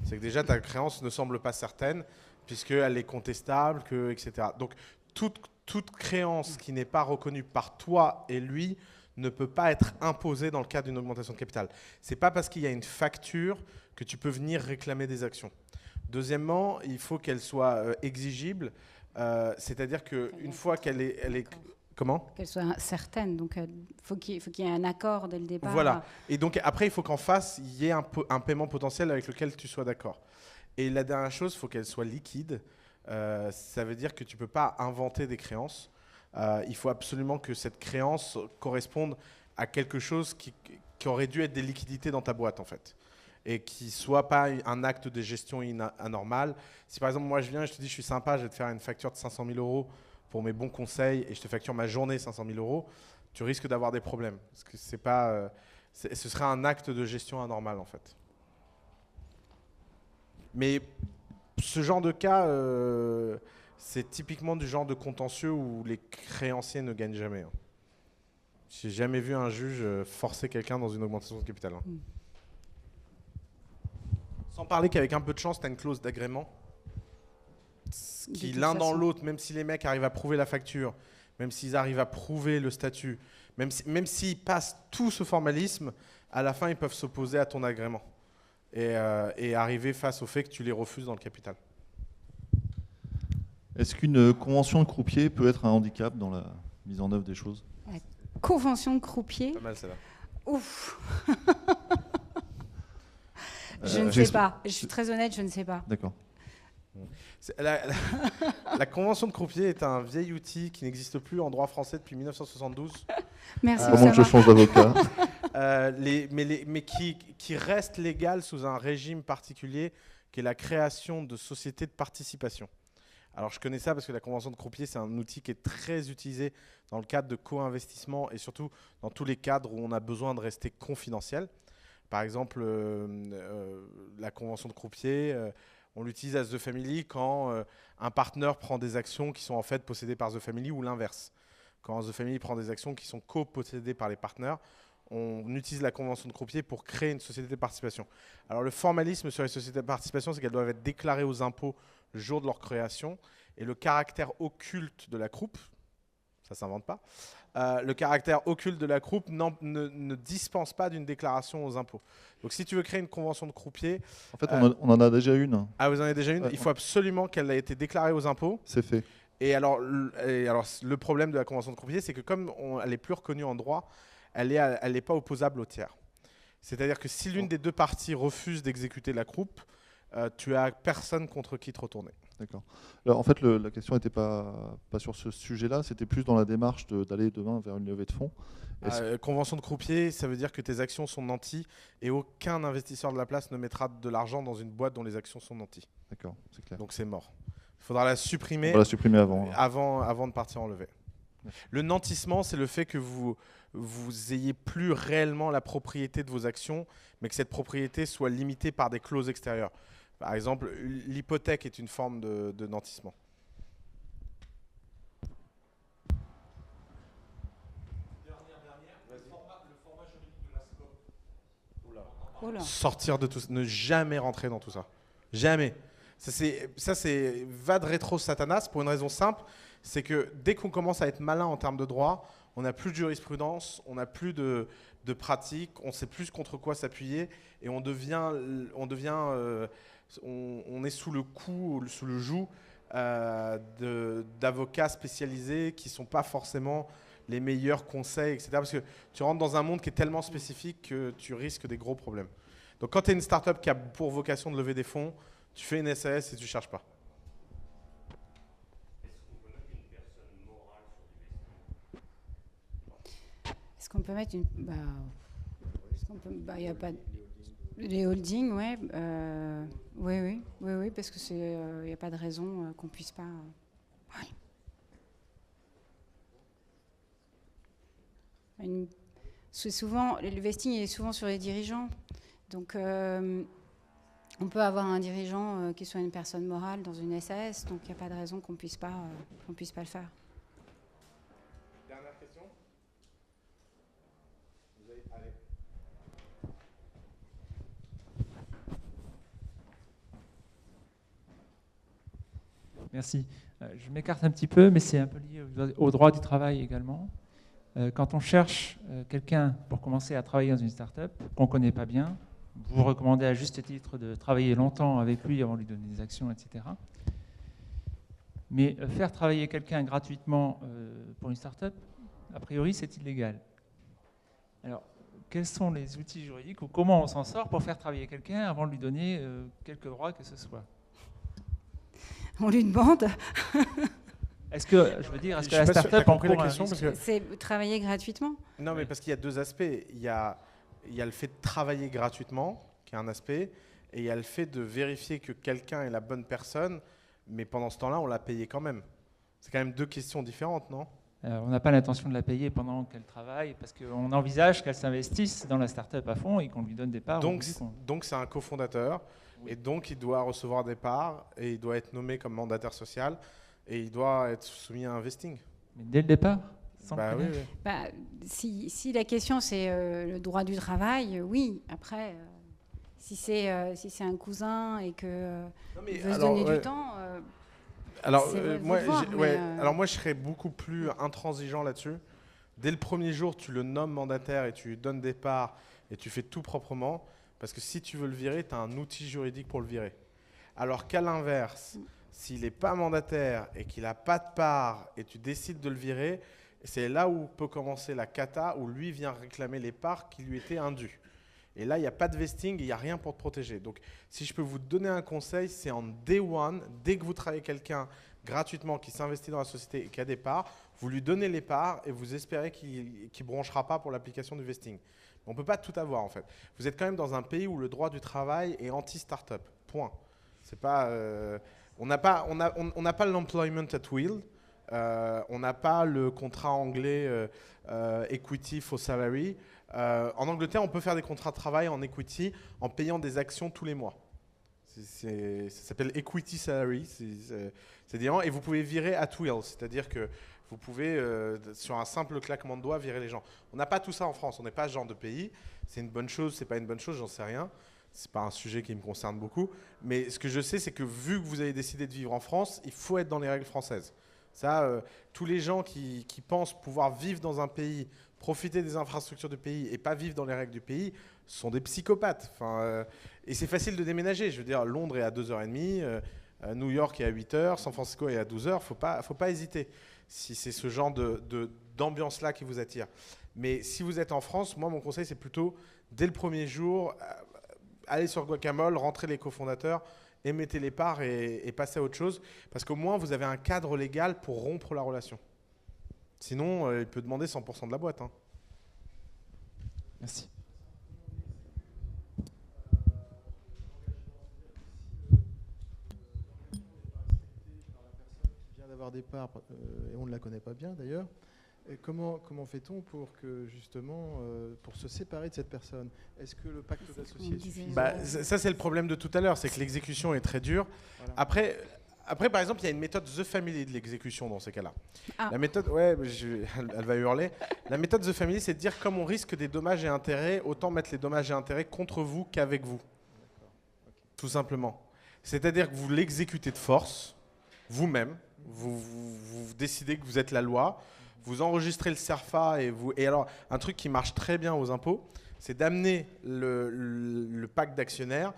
C'est que déjà ta créance ne semble pas certaine puisqu'elle est contestable, etc. Donc toute créance qui n'est pas reconnue par toi et lui ne peut pas être imposée dans le cadre d'une augmentation de capital. Ce n'est pas parce qu'il y a une facture que tu peux venir réclamer des actions. Deuxièmement, il faut qu'elle soit exigible, c'est-à-dire qu'une fois qu'elle est comment ? Qu'elle soit certaine, donc il faut qu'il y ait un accord dès le départ. Voilà, et donc après il faut qu'en face il y ait un paiement potentiel avec lequel tu sois d'accord. Et la dernière chose, il faut qu'elle soit liquide, ça veut dire que tu ne peux pas inventer des créances, il faut absolument que cette créance corresponde à quelque chose qui aurait dû être des liquidités dans ta boîte en fait. Et qui ne soit pas un acte de gestion anormal. Si par exemple moi je viens et je te dis je suis sympa, je vais te faire une facture de 500 000 € pour mes bons conseils et je te facture ma journée 500 000 €, tu risques d'avoir des problèmes. Parce que c'est pas, ce serait un acte de gestion anormal en fait. Mais ce genre de cas, c'est typiquement du genre de contentieux où les créanciers ne gagnent jamais. Hein. J'ai jamais vu un juge forcer quelqu'un dans une augmentation de capital. Hein. Sans parler qu'avec un peu de chance, tu as une clause d'agrément qui, l'un dans l'autre, même si les mecs arrivent à prouver la facture, même s'ils arrivent à prouver le statut, même s'ils passent tout ce formalisme, à la fin, ils peuvent s'opposer à ton agrément et arriver face au fait que tu les refuses dans le capital. Est-ce qu'une convention de croupier peut être un handicap dans la mise en œuvre des choses? La convention de croupier. Pas mal, celle-là. Ouf. Je ne sais pas. Je suis très honnête, je ne sais pas. D'accord. La convention de croupier est un vieil outil qui n'existe plus en droit français depuis 1972. Merci. Comment je change d'avocat? Mais qui reste légal sous un régime particulier qui est la création de sociétés de participation. Alors je connais ça parce que la convention de croupier, c'est un outil qui est très utilisé dans le cadre de co-investissement et surtout dans tous les cadres où on a besoin de rester confidentiel. Par exemple, la convention de croupier, on l'utilise à The Family quand un partenaire prend des actions qui sont en fait possédées par The Family ou l'inverse. Quand The Family prend des actions qui sont co-possédées par les partenaires, on utilise la convention de croupier pour créer une société de participation. Alors le formalisme sur les sociétés de participation, c'est qu'elles doivent être déclarées aux impôts le jour de leur création, et le caractère occulte de la croupe, ça ne s'invente pas, le caractère occulte de la croupe ne dispense pas d'une déclaration aux impôts. Donc si tu veux créer une convention de croupier... En fait, on en a déjà une. Ah, vous en avez déjà une? Ouais. Il faut absolument qu'elle ait été déclarée aux impôts. C'est fait. Et alors, le problème de la convention de croupier, c'est que comme elle n'est plus reconnue en droit, elle n'est pas opposable au tiers. C'est-à-dire que si l'une des deux parties refuse d'exécuter la croupe, tu as personne contre qui te retourner. D'accord. Alors, en fait, la question n'était pas sur ce sujet-là, c'était plus dans la démarche d'aller demain vers une levée de fonds. Convention de croupier, ça veut dire que tes actions sont nanties et aucun investisseur de la place ne mettra de l'argent dans une boîte dont les actions sont nanties. D'accord, c'est clair. Donc c'est mort. Il faudra la supprimer, avant de partir en levée. Le nantissement, c'est le fait que vous ayez plus réellement la propriété de vos actions, mais que cette propriété soit limitée par des clauses extérieures. Par exemple, l'hypothèque est une forme de nantissement. Sortir de tout ça, ne jamais rentrer dans tout ça. Jamais. Ça c'est va de rétro Satanas pour une raison simple, c'est que dès qu'on commence à être malin en termes de droit, on n'a plus de jurisprudence, on n'a plus de pratique, on sait plus contre quoi s'appuyer et on est sous le coup, sous le joug d'avocats spécialisés qui ne sont pas forcément les meilleurs conseils, etc. Parce que tu rentres dans un monde qui est tellement spécifique que tu risques des gros problèmes. Donc quand tu es une startup qui a pour vocation de lever des fonds, tu fais une SAS et tu ne cherches pas. Est-ce qu'on peut mettre une... y a pas... Les holdings, ouais. Oui, parce que il n'y a pas de raison qu'on puisse pas... Souvent, le vesting est souvent sur les dirigeants. Donc, on peut avoir un dirigeant qui soit une personne morale dans une SAS, donc il n'y a pas de raison qu'on puisse pas le faire. Dernière question. Allez. Merci. Je m'écarte un petit peu, mais c'est un peu lié au droit du travail également. Quand on cherche quelqu'un pour commencer à travailler dans une start-up qu'on ne connaît pas bien, vous recommandez à juste titre de travailler longtemps avec lui avant de lui donner des actions, etc. Mais faire travailler quelqu'un gratuitement pour une start-up, a priori, c'est illégal. Alors, quels sont les outils juridiques ou comment on s'en sort pour faire travailler quelqu'un avant de lui donner quelques droits que ce soit? On lui demande. Est-ce que la start-up en cours c'est travailler gratuitement? Non, mais parce qu'il y a deux aspects. Il y a le fait de travailler gratuitement, qui est un aspect, et il y a le fait de vérifier que quelqu'un est la bonne personne, mais pendant ce temps-là, on l'a payé quand même. C'est quand même deux questions différentes, non? On n'a pas l'intention de la payer pendant qu'elle travaille, parce qu'on envisage qu'elle s'investisse dans la start-up à fond et qu'on lui donne des parts. Donc c'est un cofondateur, et donc il doit recevoir des parts, et il doit être nommé comme mandataire social, et il doit être soumis à un vesting. Mais dès le départ? Si la question c'est le droit du travail, oui. Après, si c'est un cousin et que veut se donner du temps... Alors moi, je serais beaucoup plus intransigeant là-dessus. Dès le premier jour, tu le nommes mandataire et tu lui donnes des parts et tu fais tout proprement. Parce que si tu veux le virer, tu as un outil juridique pour le virer. Alors qu'à l'inverse, s'il n'est pas mandataire et qu'il n'a pas de parts et tu décides de le virer, c'est là où peut commencer la cata, où lui vient réclamer les parts qui lui étaient indues. Et là, il n'y a pas de vesting, il n'y a rien pour te protéger. Donc, si je peux vous donner un conseil, c'est en day one, dès que vous travaillez quelqu'un gratuitement qui s'investit dans la société et qui a des parts, vous lui donnez les parts et vous espérez qu'il ne bronchera pas pour l'application du vesting. On ne peut pas tout avoir, en fait. Vous êtes quand même dans un pays où le droit du travail est anti-startup. Point. C'est pas, on n'a pas l'employment at will. On n'a pas le contrat anglais equity for salary. En Angleterre, on peut faire des contrats de travail en equity en payant des actions tous les mois. Ça s'appelle equity salary. C'est différent. Et vous pouvez virer at will, c'est-à-dire que vous pouvez, sur un simple claquement de doigts, virer les gens. On n'a pas tout ça en France. On n'est pas ce genre de pays. C'est une bonne chose, c'est pas une bonne chose, j'en sais rien. C'est pas un sujet qui me concerne beaucoup. Mais ce que je sais, c'est que vu que vous avez décidé de vivre en France, il faut être dans les règles françaises. Ça, tous les gens qui pensent pouvoir vivre dans un pays, profiter des infrastructures du pays et pas vivre dans les règles du pays, sont des psychopathes. Et c'est facile de déménager. Je veux dire, Londres est à 2h30, New York est à 8h, San Francisco est à 12h. Faut pas hésiter si c'est ce genre d'ambiance-là qui vous attire. Mais si vous êtes en France, moi, mon conseil, c'est plutôt, dès le premier jour, aller sur Guacamole, rentrer les cofondateurs émettez les parts et passez à autre chose, parce qu'au moins vous avez un cadre légal pour rompre la relation. Sinon, il peut demander 100% de la boîte. Hein. Merci. D'avoir des parts, et on ne la connaît pas bien d'ailleurs. Comment fait-on pour que justement pour se séparer de cette personne? Est-ce que le pacte d'associés est suffisant? Ça c'est le problème de tout à l'heure, c'est que l'exécution est très dure. Voilà. Après, par exemple, il y a une méthode The Family de l'exécution dans ces cas-là. Ah. La méthode, elle va hurler. La méthode The Family, c'est de dire comme on risque des dommages et intérêts, autant mettre les dommages et intérêts contre vous qu'avec vous. Okay. Tout simplement. C'est-à-dire que vous l'exécutez de force, vous-même. Vous décidez que vous êtes la loi, vous enregistrez le CERFA et alors un truc qui marche très bien aux impôts, c'est d'amener le pacte d'actionnaires,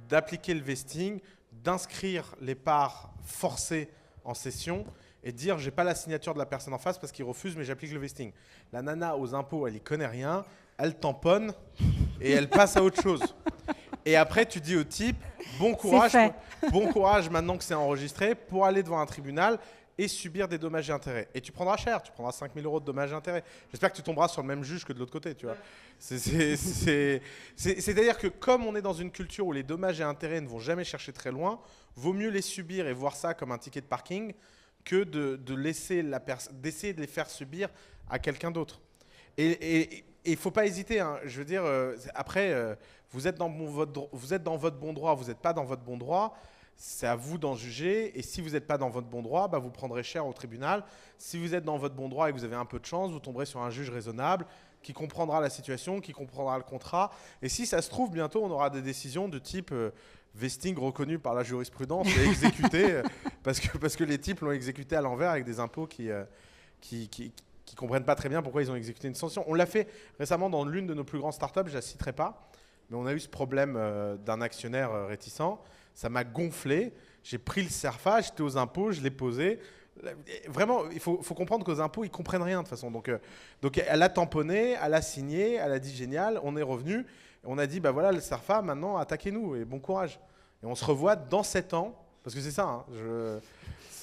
d'appliquer le vesting, d'inscrire les parts forcées en cession et de dire j'ai pas la signature de la personne en face parce qu'il refuse mais j'applique le vesting. La nana aux impôts, elle y connaît rien, elle tamponne et elle passe à autre chose. Et après, tu dis au type, bon courage maintenant que c'est enregistré pour aller devant un tribunal et subir des dommages et intérêts. Et tu prendras cher, tu prendras 5 000 € de dommages et intérêts. J'espère que tu tomberas sur le même juge que de l'autre côté, tu vois. C'est-à-dire que comme on est dans une culture où les dommages et intérêts ne vont jamais chercher très loin, vaut mieux les subir et voir ça comme un ticket de parking que d'essayer de les faire subir à quelqu'un d'autre. Et il ne faut pas hésiter, hein. Je veux dire, après, vous êtes dans votre bon droit, vous n'êtes pas dans votre bon droit, c'est à vous d'en juger, et si vous n'êtes pas dans votre bon droit, vous prendrez cher au tribunal. Si vous êtes dans votre bon droit et que vous avez un peu de chance, vous tomberez sur un juge raisonnable qui comprendra la situation, qui comprendra le contrat, et si ça se trouve, bientôt, on aura des décisions de type vesting reconnu par la jurisprudence et exécuté, parce que les types l'ont exécuté à l'envers avec des impôts qui comprennent pas très bien pourquoi ils ont exécuté une sanction. On l'a fait récemment dans l'une de nos plus grandes startups, je ne la citerai pas, mais on a eu ce problème d'un actionnaire réticent. Ça m'a gonflé. J'ai pris le CERFA, j'étais aux impôts, je l'ai posé. Vraiment, il faut comprendre qu'aux impôts, ils ne comprennent rien de toute façon. Donc elle a tamponné, elle a signé, elle a dit génial, on est revenu. On a dit, voilà, le CERFA, maintenant, attaquez-nous et bon courage. Et on se revoit dans 7 ans, parce que c'est ça, hein,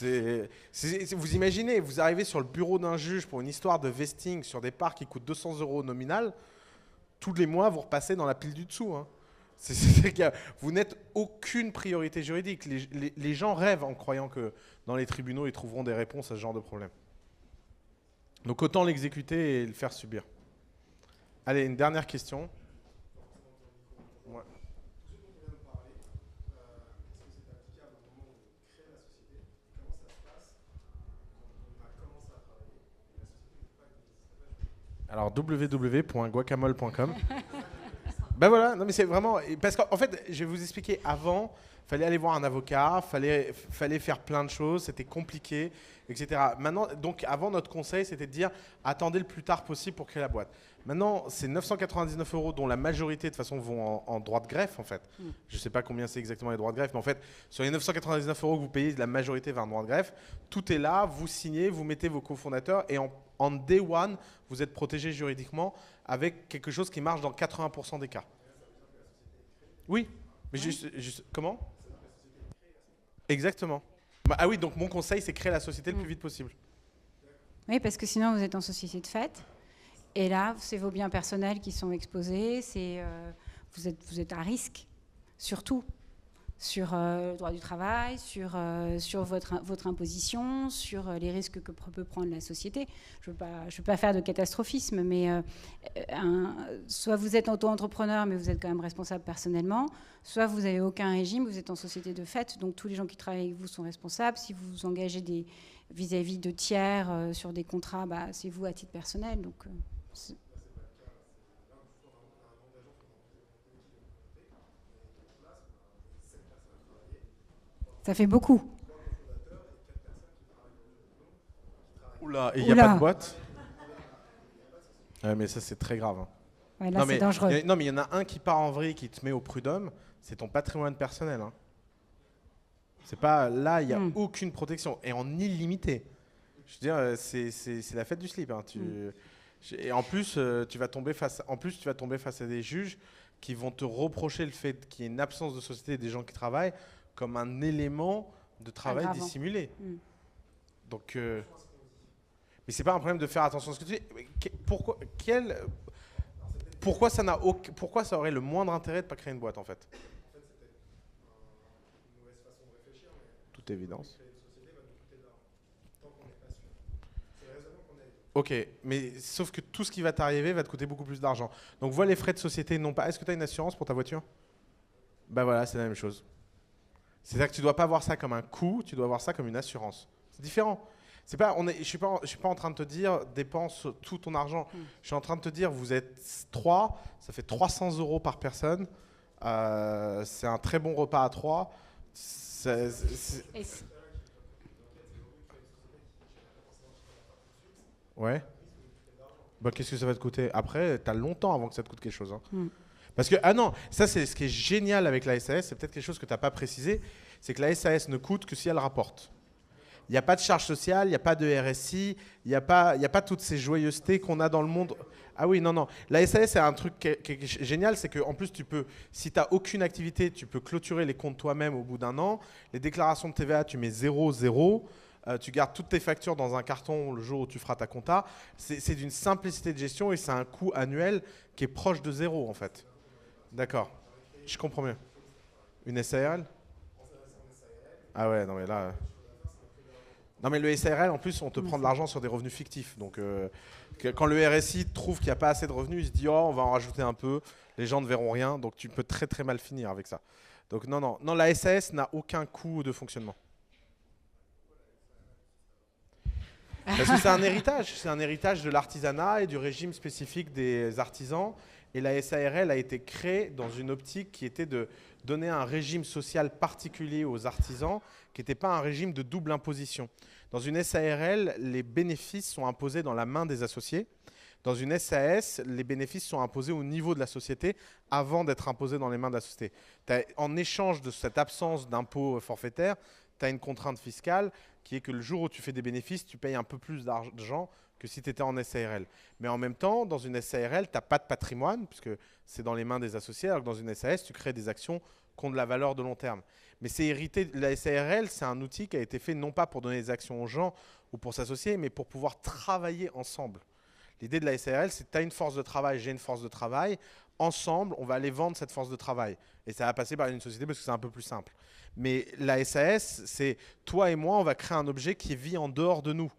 vous imaginez, vous arrivez sur le bureau d'un juge pour une histoire de vesting sur des parts qui coûtent 200 € nominal, tous les mois, vous repassez dans la pile du dessous. Hein. Vous n'êtes aucune priorité juridique. Les gens rêvent en croyant que dans les tribunaux, ils trouveront des réponses à ce genre de problème. Donc autant l'exécuter et le faire subir. Allez, une dernière question. Ouais. Alors www.guacamole.com. Voilà, non mais c'est vraiment parce qu'en fait, je vais vous expliquer avant, fallait aller voir un avocat, fallait faire plein de choses, c'était compliqué, etc. Maintenant, donc avant notre conseil, c'était de dire attendez le plus tard possible pour créer la boîte. Maintenant, c'est 999 € dont la majorité de toute façon vont en droit de greffe en fait. Je sais pas combien c'est exactement les droits de greffe, mais en fait, sur les 999 € que vous payez, la majorité va en droit de greffe. Tout est là, vous signez, vous mettez vos cofondateurs et en day one, vous êtes protégé juridiquement avec quelque chose qui marche dans 80% des cas. Oui, mais juste comment? Exactement. Ah oui, donc mon conseil, c'est créer la société le plus vite possible. Oui, parce que sinon, vous êtes en société de fait. Et là, c'est vos biens personnels qui sont exposés. Vous êtes à risque, surtout. Sur le droit du travail, sur votre imposition, sur les risques que peut prendre la société. Je veux pas faire de catastrophisme, mais soit vous êtes auto-entrepreneur, mais vous êtes quand même responsable personnellement, soit vous n'avez aucun régime, vous êtes en société de fait, donc tous les gens qui travaillent avec vous sont responsables. Si vous vous engagez vis-à-vis de tiers sur des contrats, c'est vous à titre personnel. Donc, ça fait beaucoup. Oula, et il n'y a pas de boîte? Ouais, mais ça, c'est très grave. Hein. Ouais, là, c'est dangereux. Non, mais il y en a un qui part en vrille, qui te met au prud'homme, c'est ton patrimoine personnel. Hein. C'est pas, là, il n'y a aucune protection. Et en illimité. Je veux dire, c'est la fête du slip. Hein. Et en plus, tu vas tomber face à des juges qui vont te reprocher le fait qu'il y ait une absence de société et des gens qui travaillent comme un élément de travail Aggravant. dissimulé. Donc, mais c'est pas un problème de faire attention à ce que tu dis. Mais pourquoi ça aurait le moindre intérêt de pas créer une boîte en fait? Toute évidence. Ok, mais sauf que tout ce qui va t'arriver va te coûter beaucoup plus d'argent. Donc vois les frais de société non pas. Est-ce que tu as une assurance pour ta voiture? Ben voilà, c'est la même chose. C'est-à-dire que tu ne dois pas voir ça comme un coût, tu dois voir ça comme une assurance. C'est différent. Je ne suis pas en train de te dire dépense tout ton argent. Je suis en train de te dire vous êtes 3, ça fait 300 € par personne. C'est un très bon repas à 3. Ouais. Bah, qu'est-ce que ça va te coûter? Après, tu as longtemps avant que ça te coûte quelque chose. Hein. Parce que, ah non, ça c'est ce qui est génial avec la SAS, c'est peut-être quelque chose que tu n'as pas précisé, c'est que la SAS ne coûte que si elle rapporte. Il n'y a pas de charge sociale, il n'y a pas de RSI, il n'y a pas toutes ces joyeusetés qu'on a dans le monde. Ah oui, non. La SAS, c'est un truc qui est génial, c'est qu'en plus, tu peux, si tu n'as aucune activité, tu peux clôturer les comptes toi-même au bout d'un an. Les déclarations de TVA, tu mets 0,0. Tu gardes toutes tes factures dans un carton le jour où tu feras ta compta. C'est d'une simplicité de gestion et c'est un coût annuel qui est proche de 0 en fait. D'accord, je comprends mieux. Une SARL? Ah ouais, non mais là... Non mais le SARL, en plus, on te prend de l'argent sur des revenus fictifs. Donc quand le RSI trouve qu'il n'y a pas assez de revenus, il se dit « Oh, on va en rajouter un peu, les gens ne verront rien. » Donc tu peux très très mal finir avec ça. Donc non, la SAS n'a aucun coût de fonctionnement. Parce que c'est un héritage de l'artisanat et du régime spécifique des artisans. Et la SARL a été créée dans une optique qui était de donner un régime social particulier aux artisans, qui n'était pas un régime de double imposition. Dans une SARL, les bénéfices sont imposés dans la main des associés. Dans une SAS, les bénéfices sont imposés au niveau de la société avant d'être imposés dans les mains de la société. En échange de cette absence d'impôt forfaitaire, tu as une contrainte fiscale qui est que le jour où tu fais des bénéfices, tu payes un peu plus d'argent que si tu étais en SARL. Mais en même temps, dans une SARL, tu n'as pas de patrimoine, puisque c'est dans les mains des associés, alors que dans une SAS, tu crées des actions qui ont de la valeur de long terme. Mais c'est hérité, la SARL, c'est un outil qui a été fait non pas pour donner des actions aux gens ou pour s'associer, mais pour pouvoir travailler ensemble. L'idée de la SARL, c'est que tu as une force de travail, j'ai une force de travail, ensemble, on va aller vendre cette force de travail. Et ça va passer par une société parce que c'est un peu plus simple. Mais la SAS, c'est toi et moi, on va créer un objet qui vit en dehors de nous.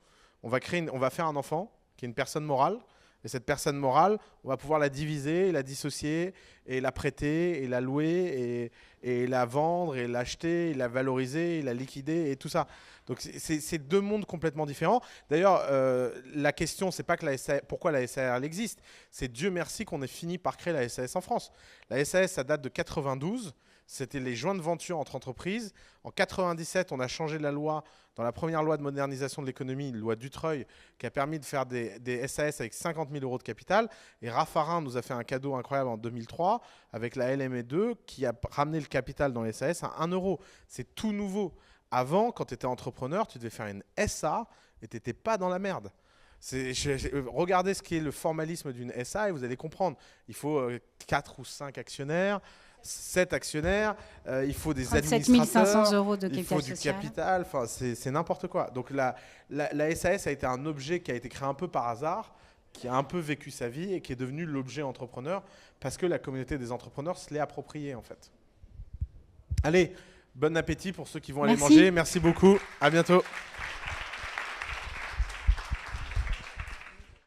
On va faire un enfant qui est une personne morale. Et cette personne morale, on va pouvoir la diviser, la dissocier, et la prêter, et la louer, et la vendre, et l'acheter, et la valoriser, et la liquider, et tout ça. Donc c'est deux mondes complètement différents. D'ailleurs, la question, c'est pas que pourquoi la SARL existe. C'est Dieu merci qu'on ait fini par créer la SAS en France. La SAS, ça date de 92. C'était les jointes ventures entre entreprises. En 97, on a changé la loi dans la première loi de modernisation de l'économie, la loi Dutreuil, qui a permis de faire des SAS avec 50 000 € de capital. Et Raffarin nous a fait un cadeau incroyable en 2003 avec la LME2 qui a ramené le capital dans les SAS à 1 €. C'est tout nouveau. Avant, quand tu étais entrepreneur, tu devais faire une SA et tu n'étais pas dans la merde. Regardez ce qu'est le formalisme d'une SA et vous allez comprendre. Il faut 4 ou 5 actionnaires. 7 actionnaires, il faut des 37 administrateurs, 500 € de capital il faut social. du capital, enfin, c'est n'importe quoi. Donc la SAS a été un objet qui a été créé un peu par hasard, qui a un peu vécu sa vie et qui est devenu l'objet entrepreneur parce que la communauté des entrepreneurs se l'est approprié en fait. Allez, bon appétit pour ceux qui vont aller manger. Merci beaucoup, à bientôt.